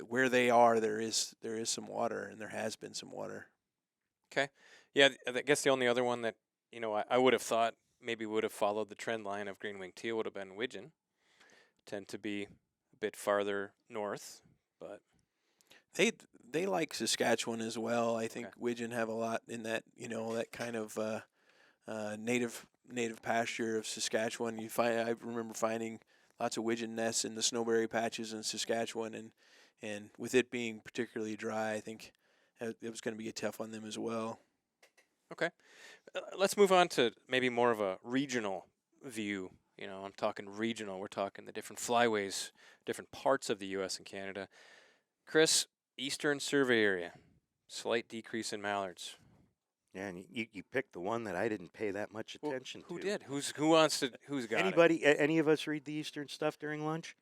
where they are, there is some water, and there has been some water. Okay, yeah, I guess the only other one that I would have thought maybe would have followed the trend line of green-winged teal would have been widgeon. Tend to be a bit farther north, but they like Saskatchewan as well. I think widgeon have a lot in that that kind of native pasture of Saskatchewan. I remember finding lots of widgeon nests in the snowberry patches in Saskatchewan, and with it being particularly dry, I think it was going to be a tough on them as well. Okay, let's move on to maybe more of a regional view. I'm talking regional. We're talking the different flyways, different parts of the U.S. and Canada. Chris, Eastern Survey Area, slight decrease in mallards. Yeah, and you picked the one that I didn't pay that much attention Who to. did? Who's got Anybody? Any of us read the Eastern stuff during lunch?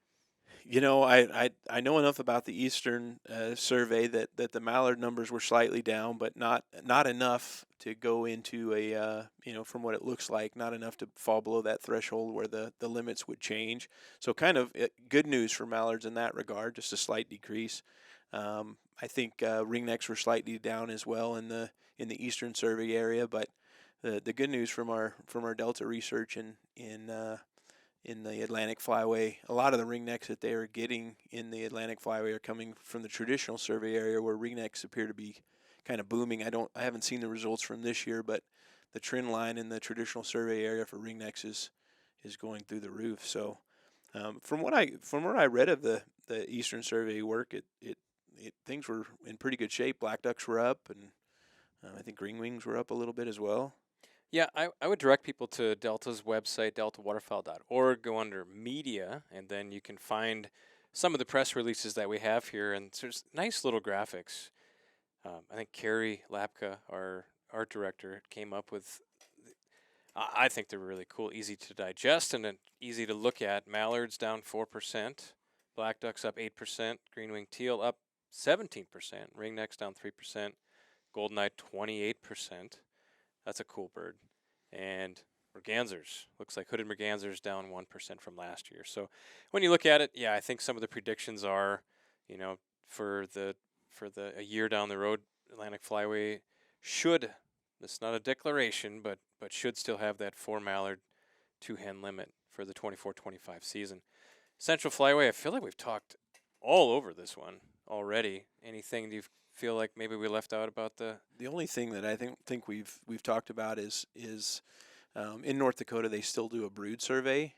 I know enough about the Eastern survey that the mallard numbers were slightly down, but not enough to go into a from what it looks like, not enough to fall below that threshold where the limits would change. So kind of good news for mallards in that regard, just a slight decrease. I think ringnecks were slightly down as well in the Eastern survey area, but the good news from our Delta research in the Atlantic Flyway, a lot of the ringnecks that they are getting in the Atlantic Flyway are coming from the traditional survey area, where ringnecks appear to be kind of booming. I haven't seen the results from this year, but the trend line in the traditional survey area for ringnecks is going through the roof. So from what I read of the Eastern survey work, things were in pretty good shape. Black ducks were up, and I think green wings were up a little bit as well. Yeah, I would direct people to Delta's website, deltawaterfowl.org, go under media, and then you can find some of the press releases that we have here, and there's nice little graphics. I think Carrie Lapka, our art director, came up with, I think they're really cool, easy to digest and easy to look at. Mallards down 4%, black ducks up 8%, green-winged teal up 17%, ringnecks down 3%, golden-eye 28%. That's a cool bird. And mergansers, looks like hooded mergansers down 1% from last year. So when you look at it, yeah, I think some of the predictions are, for a year down the road, Atlantic Flyway should, it's not a declaration, but should still have that 4 mallard, 2 hen limit for the 24-25 season. Central Flyway, I feel like we've talked all over this one already. Anything you feel like maybe we left out about the only thing that I think we've talked about is in North Dakota they still do a brood survey,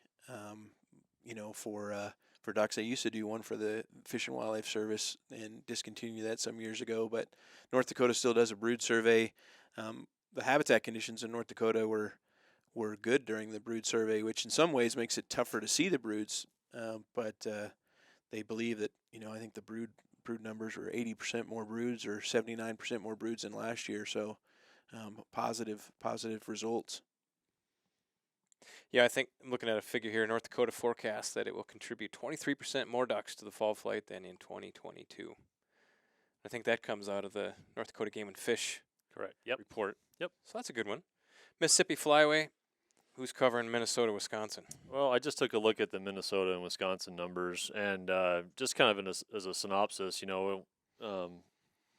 for ducks. They used to do one for the Fish and Wildlife Service and discontinued that some years ago, but North Dakota still does a brood survey. The habitat conditions in North Dakota were good during the brood survey, which in some ways makes it tougher to see the broods, but they believe that I think the brood numbers were 80% more broods or 79% more broods than last year. So positive results. Yeah, I think I'm looking at a figure here. North Dakota forecasts that it will contribute 23% more ducks to the fall flight than in 2022. I think that comes out of the North Dakota Game and Fish report. Yep. So that's a good one. Mississippi Flyway, who's covering Minnesota, Wisconsin? Well, I just took a look at the Minnesota and Wisconsin numbers, and just kind of as a synopsis,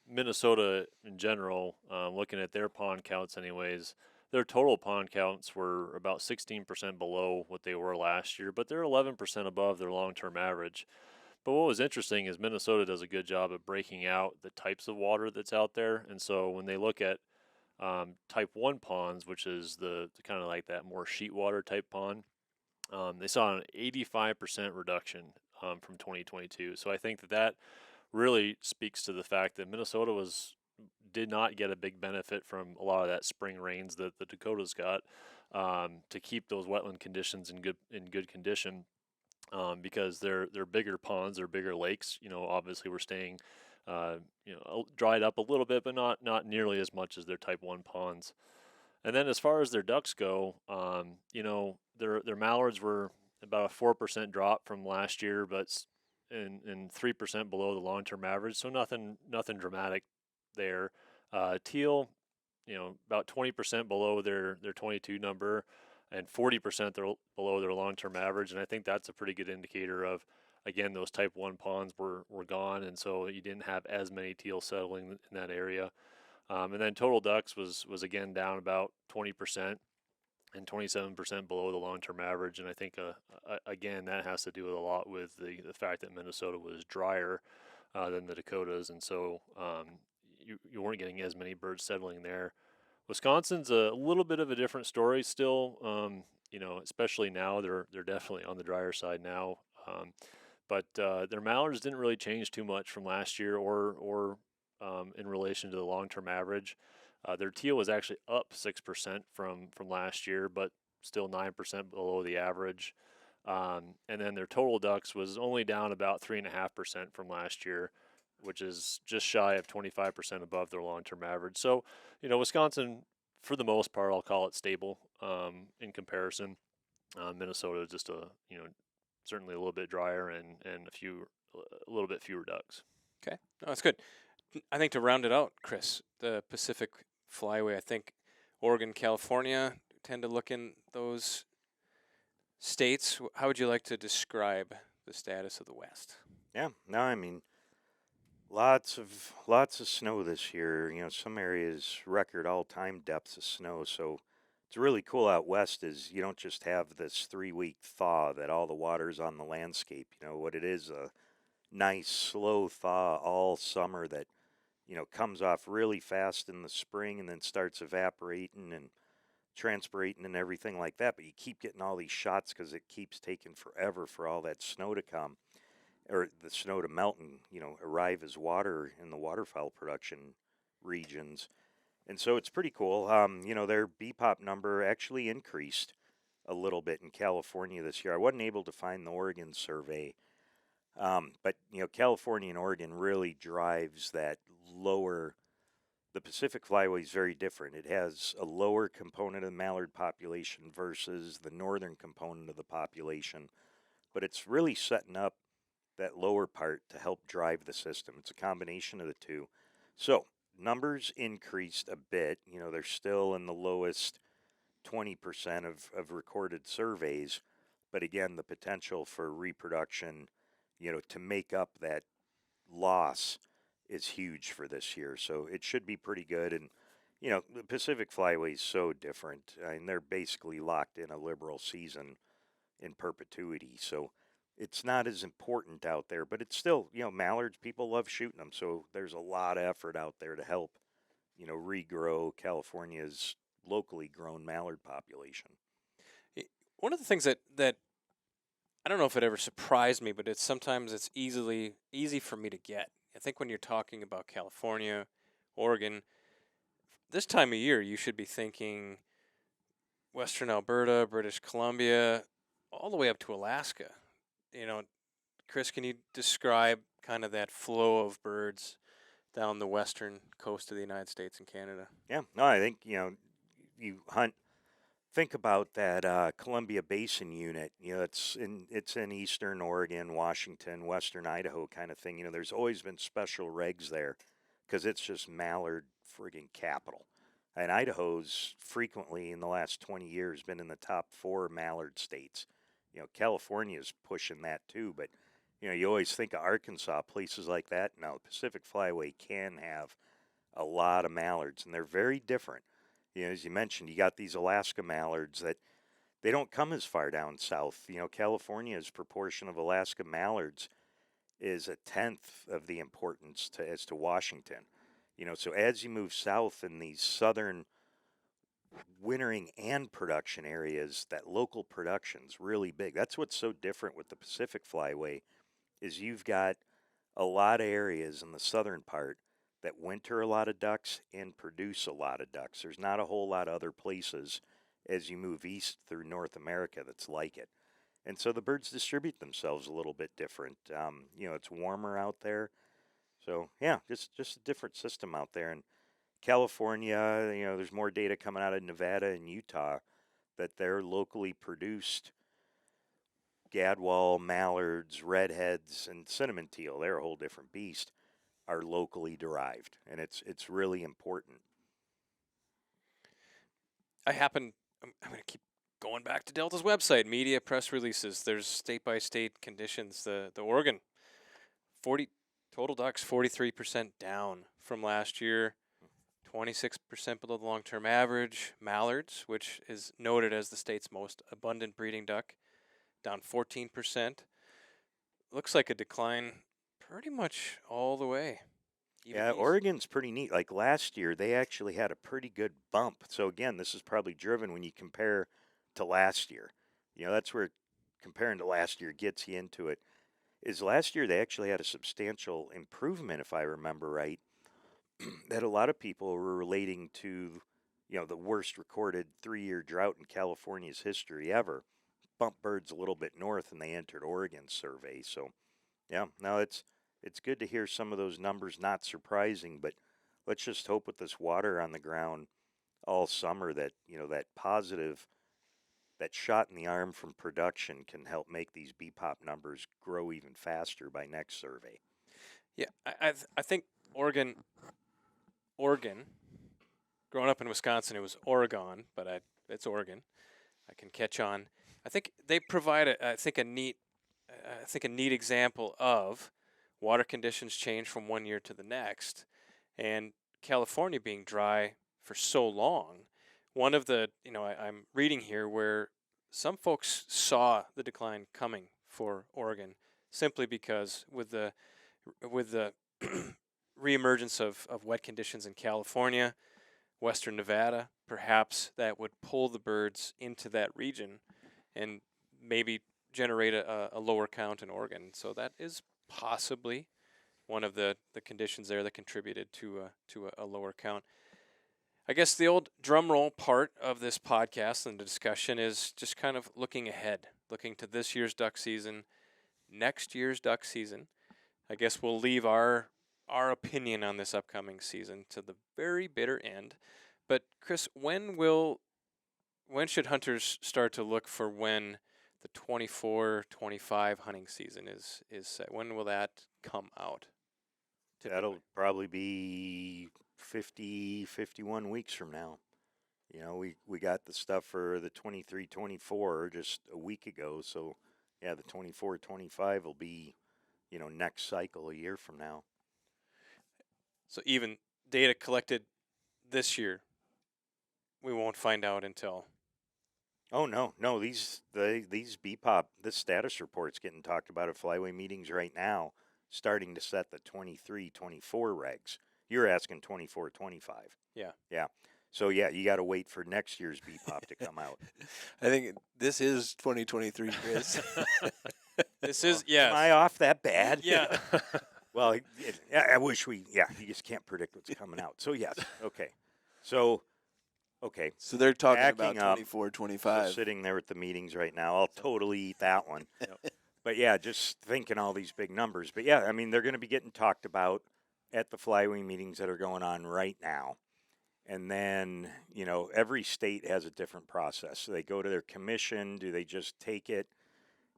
Minnesota in general, looking at their pond counts anyways, their total pond counts were about 16% below what they were last year, but they're 11% above their long-term average. But what was interesting is Minnesota does a good job of breaking out the types of water that's out there, and so when they look at type 1 ponds, which is the kind of like that more sheet water type pond, they saw an 85% reduction from 2022. So I think that really speaks to the fact that Minnesota did not get a big benefit from a lot of that spring rains that the Dakotas got to keep those wetland conditions in good condition, because they're bigger ponds, they're bigger lakes. Obviously we're staying dried up a little bit, but not nearly as much as their type 1 ponds. And then as far as their ducks go, their mallards were about a 4% drop from last year, but and 3% below the long-term average. So nothing dramatic there. Teal, about 20% below their 22 number, and 40% below their long-term average. And I think that's a pretty good indicator of, again, those type 1 ponds were gone, and so you didn't have as many teal settling in that area. And then total ducks was again down about 20% and 27% below the long-term average. And I think, again, that has to do a lot with the fact that Minnesota was drier than the Dakotas, and so you weren't getting as many birds settling there. Wisconsin's a little bit of a different story still. Especially now, they're definitely on the drier side now. But their mallards didn't really change too much from last year or in relation to the long-term average. Their teal was actually up 6% from last year, but still 9% below the average. And then their total ducks was only down about 3.5% from last year, which is just shy of 25% above their long-term average. So, Wisconsin, for the most part, I'll call it stable in comparison. Minnesota just certainly a little bit drier and a little bit fewer ducks. Okay, no, that's good. I think to round it out, Chris, the Pacific Flyway, I think Oregon, California tend to look in those states. How would you like to describe the status of the West? Yeah, no, I mean, lots of snow this year. Some areas record all-time depths of snow. So it's really cool out west is you don't just have this 3-week thaw that all the water's on the landscape. What it is, a nice slow thaw all summer that comes off really fast in the spring and then starts evaporating and transpirating and everything like that. But you keep getting all these shots because it keeps taking forever for all that snow to come, or the snow to melt and, arrive as water in the waterfowl production regions. And so it's pretty cool. Their BPOP number actually increased a little bit in California this year. I wasn't able to find the Oregon survey. But California and Oregon really drives that lower. The Pacific Flyway is very different. It has a lower component of the mallard population versus the northern component of the population. But it's really setting up that lower part to help drive the system. It's a combination of the two. So numbers increased a bit. They're still in the lowest 20% of recorded surveys. But again, the potential for reproduction, to make up that loss is huge for this year. So it should be pretty good. And, the Pacific Flyway is so different. They're basically locked in a liberal season in perpetuity. So it's not as important out there, but it's still, mallards, people love shooting them. So there's a lot of effort out there to help, regrow California's locally grown mallard population. One of the things that I don't know if it ever surprised me, but sometimes it's easy for me to get. I think when you're talking about California, Oregon, this time of year you should be thinking Western Alberta, British Columbia, all the way up to Alaska. Chris, can you describe kind of that flow of birds down the western coast of the United States and Canada? Yeah, no, I think, you hunt. Think about that Columbia Basin unit. It's in eastern Oregon, Washington, western Idaho kind of thing. There's always been special regs there because it's just mallard friggin' capital. And Idaho's frequently in the last 20 years been in the top 4 mallard states. California's pushing that too, but you always think of Arkansas, places like that. No, the Pacific Flyway can have a lot of mallards, and they're very different. As you mentioned, you got these Alaska mallards that they don't come as far down south. California's proportion of Alaska mallards is 1/10 of the importance as to Washington. So as you move south in these southern wintering and production areas, that local production's really big. That's what's so different with the Pacific Flyway is you've got a lot of areas in the southern part that winter a lot of ducks and produce a lot of ducks. There's not a whole lot of other places as you move east through North America that's like it. And so the birds distribute themselves a little bit different. It's warmer out there. So, yeah, just a different system out there. And California, there's more data coming out of Nevada and Utah that they're locally produced gadwall, mallards, redheads, and cinnamon teal. They're a whole different beast. Are locally derived, and it's really important. I'm going to keep going back to Delta's website, media press releases. There's state-by-state conditions. The Oregon, 40 total ducks, 43% down from last year, 26% below the long-term average. Mallards, which is noted as the state's most abundant breeding duck, down 14%. Looks like a decline pretty much all the way. Yeah, east. Oregon's pretty neat. Like last year, they actually had a pretty good bump. So again, this is probably driven when you compare to last year. That's where comparing to last year gets you into it. Is last year they actually had a substantial improvement, if I remember right, that a lot of people were relating to, the worst recorded 3-year drought in California's history ever. Bumped birds a little bit north, and they entered Oregon's survey. So, yeah, no, it's good to hear some of those numbers. Not surprising, but let's just hope with this water on the ground all summer that that positive, that shot in the arm from production can help make these BPOP numbers grow even faster by next survey. Yeah, I think Oregon. Growing up in Wisconsin, it was Oregon, but it's Oregon. I can catch on. I think they provide a neat example of water conditions change from one year to the next, and California being dry for so long. One of the I'm reading here where some folks saw the decline coming for Oregon simply because with the reemergence of wet conditions in California, western Nevada, perhaps that would pull the birds into that region and maybe generate a lower count in Oregon. So that is possibly one of the conditions there that contributed to a lower count. I guess the old drum roll part of this podcast and the discussion is just kind of looking ahead, looking to this year's duck season, next year's duck season. I guess we'll leave our opinion on this upcoming season to the very bitter end. But Chris, when should hunters start to look for when the 24-25 hunting season is set? When will that come out? That'll probably be 50, 51 weeks from now. We got the stuff for the 23-24 just a week ago. So, yeah, the 24-25 will be, next cycle a year from now. So even data collected this year, we won't find out until. Oh no! These BPOP, this status report's getting talked about at flyway meetings right now, starting to set the 23-24 regs. You're asking 24-25. Yeah. So yeah, you got to wait for next year's BPOP to come out. I think this is 2023, Chris. This is, yeah. Am I off that bad? Yeah. Well, I wish you just can't predict what's coming out. So, yes. Okay. So they're talking backing about up, 24-25. sitting there at the meetings right now. I'll totally eat that one. Yep. But, yeah, just thinking all these big numbers. But, yeah, I mean, they're going to be getting talked about at the flyway meetings that are going on right now. And then, every state has a different process. So they go to their commission. Do they just take it,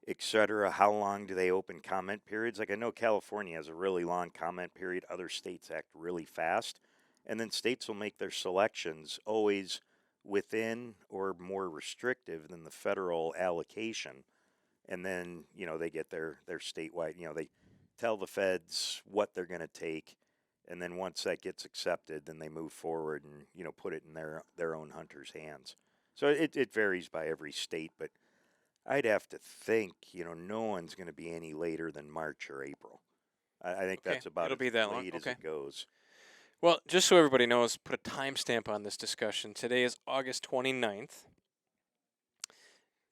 et cetera? How long do they open comment periods? Like I know California has a really long comment period. Other states act really fast. And then states will make their selections always within or more restrictive than the federal allocation. And then, they get their statewide, they tell the feds what they're going to take. And then once that gets accepted, then they move forward and, put it in their own hunters' hands. So it varies by every state, but I'd have to think, no one's going to be any later than March or April. I think that's about It'll be that long. late as Okay. it goes. Well, just so everybody knows, put a timestamp on this discussion. Today is August 29th.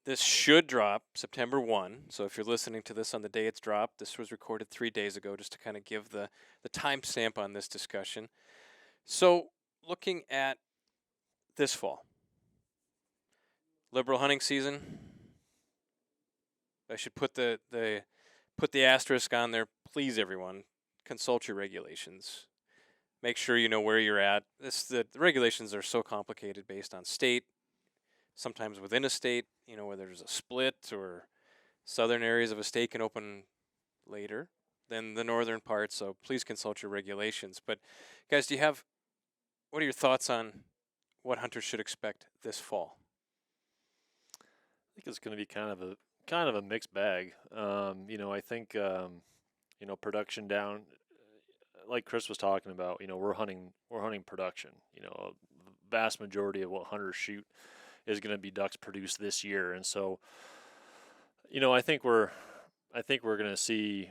This should drop September 1. So if you're listening to this on the day it's dropped, this was recorded 3 days ago, just to kind of give the timestamp on this discussion. So looking at this fall, liberal hunting season. I should put the asterisk on there. Please, everyone, consult your regulations. Make sure you know where you're at. The regulations are so complicated based on state, sometimes within a state, whether there's a split or southern areas of a state can open later than the northern part. So please consult your regulations. But guys, what are your thoughts on what hunters should expect this fall? I think it's going to be kind of a mixed bag. I think production down, like Chris was talking about. We're hunting production. A vast majority of what hunters shoot is going to be ducks produced this year, and so I think we're going to see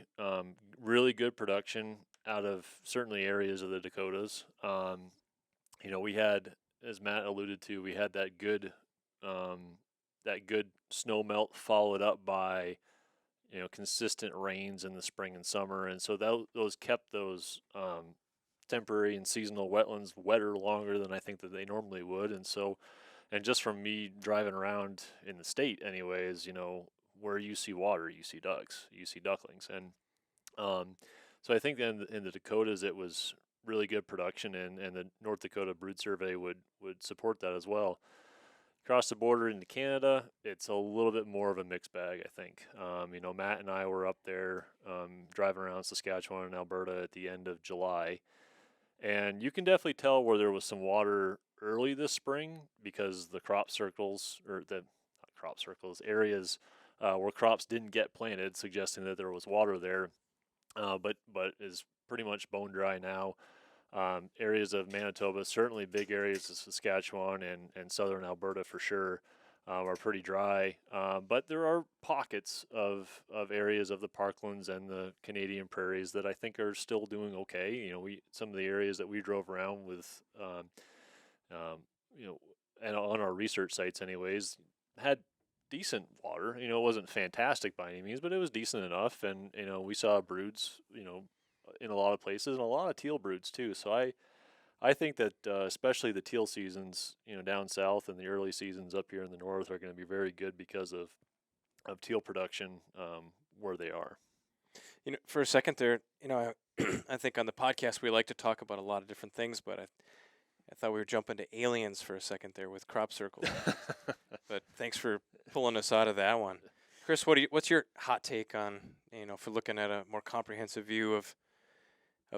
really good production out of certainly areas of the Dakotas. We had, as Matt alluded to, we had that good snow melt followed up by consistent rains in the spring and summer, and so those kept those temporary and seasonal wetlands wetter longer than I think that they normally would. And just from me driving around in the state anyways, where you see water, you see ducks, you see ducklings. And so I think in the Dakotas it was really good production, and the North Dakota Brood Survey would support that as well. Across the border into Canada, it's a little bit more of a mixed bag, I think. Matt and I were up there driving around Saskatchewan and Alberta at the end of July, and you can definitely tell where there was some water early this spring because the areas where crops didn't get planted, suggesting that there was water there, but is pretty much bone dry now. Areas of Manitoba, certainly big areas of Saskatchewan and southern Alberta for sure, are pretty dry. But there are pockets of areas of the Parklands and the Canadian prairies that I think are still doing okay. Some of the areas that we drove around with, and on our research sites anyways, had decent water. It wasn't fantastic by any means, but it was decent enough. And, we saw broods, in a lot of places, and a lot of teal broods too. So I think that especially the teal seasons, down south, and the early seasons up here in the north are going to be very good because of teal production where they are. For a second there, I think on the podcast we like to talk about a lot of different things, but I thought we were jumping to aliens for a second there with crop circles. But thanks for pulling us out of that one. Chris, what's your hot take on, for looking at a more comprehensive view of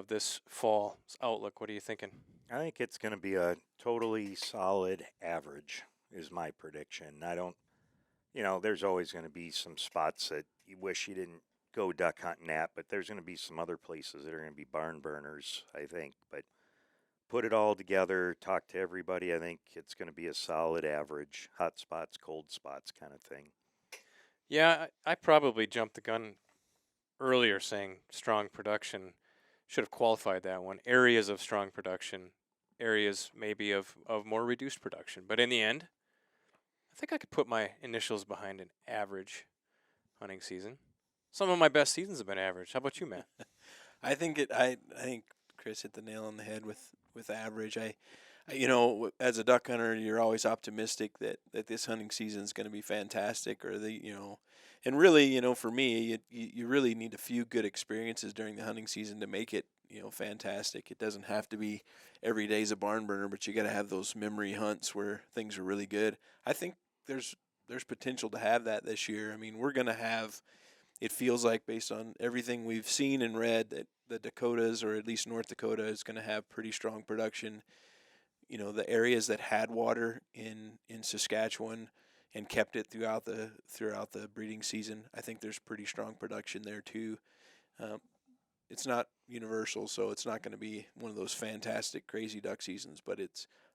this fall's outlook? What are you thinking? I think it's going to be a totally solid average is my prediction. I don't, there's always going to be some spots that you wish you didn't go duck hunting at, but there's going to be some other places that are going to be barn burners, I think. But put it all together, talk to everybody, I think it's going to be a solid average, hot spots, cold spots kind of thing. Yeah, I probably jumped the gun earlier saying strong production. Should have qualified that one. Areas of strong production, areas maybe of more reduced production. But in the end, I think I could put my initials behind an average hunting season. Some of my best seasons have been average. How about you, Matt? I think Chris hit the nail on the head with average. As a duck hunter, you're always optimistic that this hunting season is going to be fantastic, and really, for me, you really need a few good experiences during the hunting season to make it, fantastic. It doesn't have to be every day's a barn burner, but you got to have those memory hunts where things are really good. I think there's potential to have that this year. I mean, we're going to have, it feels like based on everything we've seen and read, that the Dakotas, or at least North Dakota, is going to have pretty strong production. The areas that had water in Saskatchewan and kept it throughout the breeding season, I think there's pretty strong production there too. It's not universal, so it's not going to be one of those fantastic crazy duck seasons, but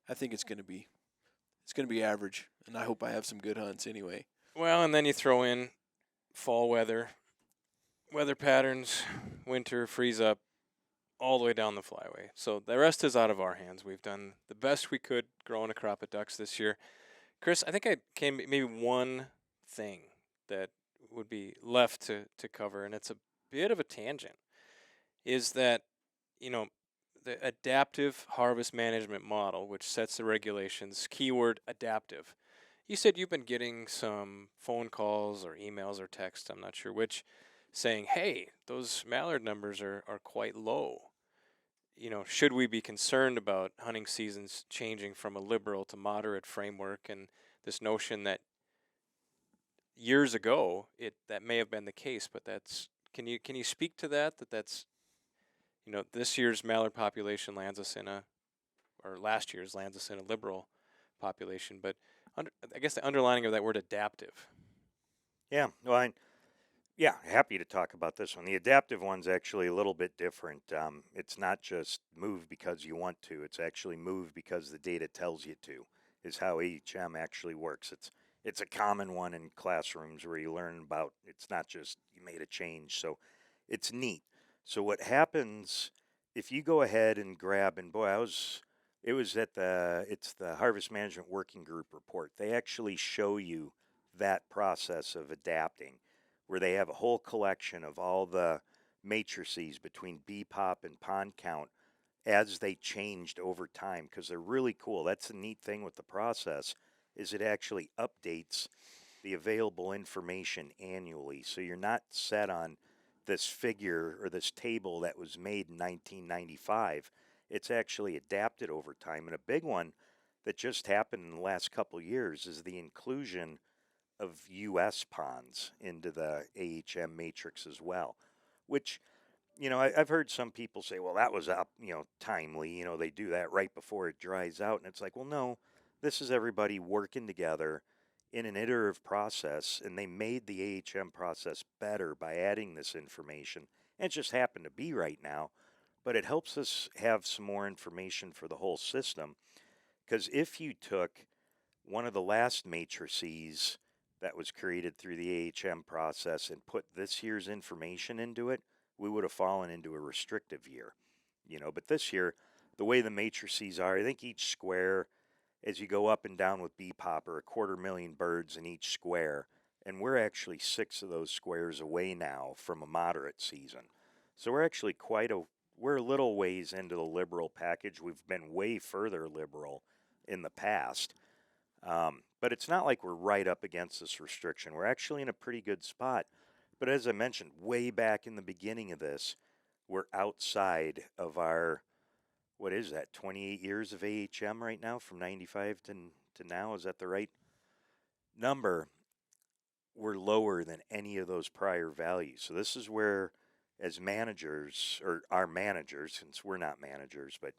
I think it's going to be average, and I hope I have some good hunts anyway. Well, and then you throw in fall weather patterns, winter, freeze up. all the way down the flyway. So the rest is out of our hands. We've done the best we could growing a crop of ducks this year. Chris, I think I came maybe one thing that would be left to cover, and it's a bit of a tangent, is that, the adaptive harvest management model, which sets the regulations, keyword adaptive. You said you've been getting some phone calls or emails or texts, I'm not sure which, saying, hey, those mallard numbers are quite low. Should we be concerned about hunting seasons changing from a liberal to moderate framework, and this notion that years ago that may have been the case, but can you speak to that's this year's mallard population lands us in or last year's lands us in a liberal population, but I guess the underlining of that word adaptive. Yeah, well, yeah, happy to talk about this one. The adaptive one's actually a little bit different. It's not just move because you want to. It's actually move because the data tells you to, is how AHM actually works. It's a common one in classrooms where you learn about, it's not just you made a change. So it's neat. So what happens if you go ahead and grab, and boy, it's the Harvest Management Working Group report. They actually show you that process of adapting, where they have a whole collection of all the matrices between bee pop and pond count as they changed over time, because they're really cool. That's the neat thing with the process, is it actually updates the available information annually. So you're not set on this figure or this table that was made in 1995. It's actually adapted over time. And a big one that just happened in the last couple years is the inclusion of U.S. ponds into the AHM matrix as well, which, I've heard some people say, well, that was up, timely, they do that right before it dries out. And it's like, well, no, this is everybody working together in an iterative process, and they made the AHM process better by adding this information. And it just happened to be right now, but it helps us have some more information for the whole system. Because if you took one of the last matrices that was created through the AHM process and put this year's information into it, we would have fallen into a restrictive year. But this year, the way the matrices are, I think each square, as you go up and down with bee pop, are 250,000 birds in each square, and we're actually 6 of those squares away now from a moderate season. So we're actually we're a little ways into the liberal package. We've been way further liberal in the past. But it's not like we're right up against this restriction. We're actually in a pretty good spot. But as I mentioned, way back in the beginning of this, we're outside of our, 28 years of AHM right now, from 95 to now? Is that the right number? We're lower than any of those prior values. So this is where, as managers, or our managers, since we're not managers, but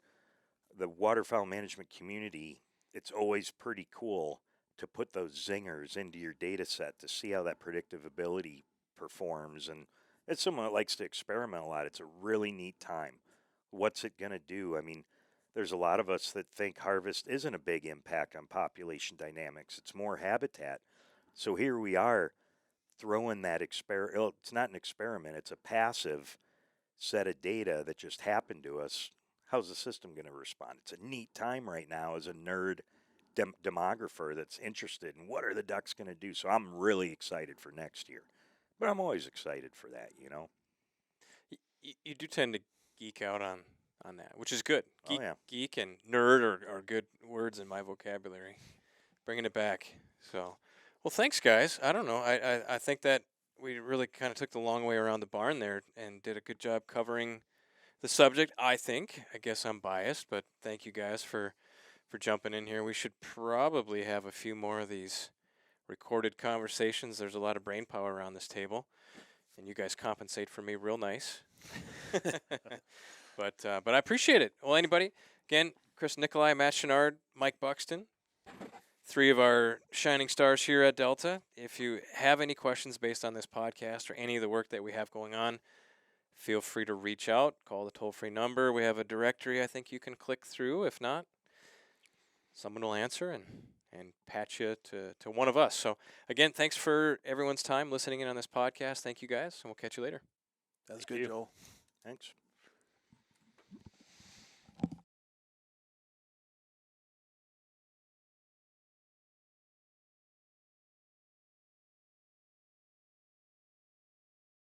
the waterfowl management community, it's always pretty cool to put those zingers into your data set to see how that predictive ability performs. And as someone that likes to experiment a lot, it's a really neat time. What's it going to do? I mean, there's a lot of us that think harvest isn't a big impact on population dynamics. It's more habitat. So here we are throwing that it's not an experiment. It's a passive set of data that just happened to us. How's the system going to respond? It's a neat time right now as a nerd demographer that's interested in what are the ducks going to do. So I'm really excited for next year. But I'm always excited for that, You do tend to geek out on that, which is good. Geek, Oh, yeah. Geek and nerd are good words in my vocabulary. Bringing it back. So, well, thanks, guys. I don't know. I think that we really kind of took the long way around the barn there and did a good job covering the subject, I think. I guess I'm biased, but thank you guys for jumping in here. We should probably have a few more of these recorded conversations. There's a lot of brain power around this table, and you guys compensate for me real nice. But I appreciate it. Well, anybody, again, Chris Nicolai, Matt Chouinard, Mike Buxton, 3 of our shining stars here at Delta. If you have any questions based on this podcast or any of the work that we have going on, feel free to reach out, call the toll-free number. We have a directory I think you can click through. If not, someone will answer and patch you to one of us. So, again, thanks for everyone's time listening in on this podcast. Thank you, guys, and we'll catch you later. That's Thank good, you. Joel. Thanks.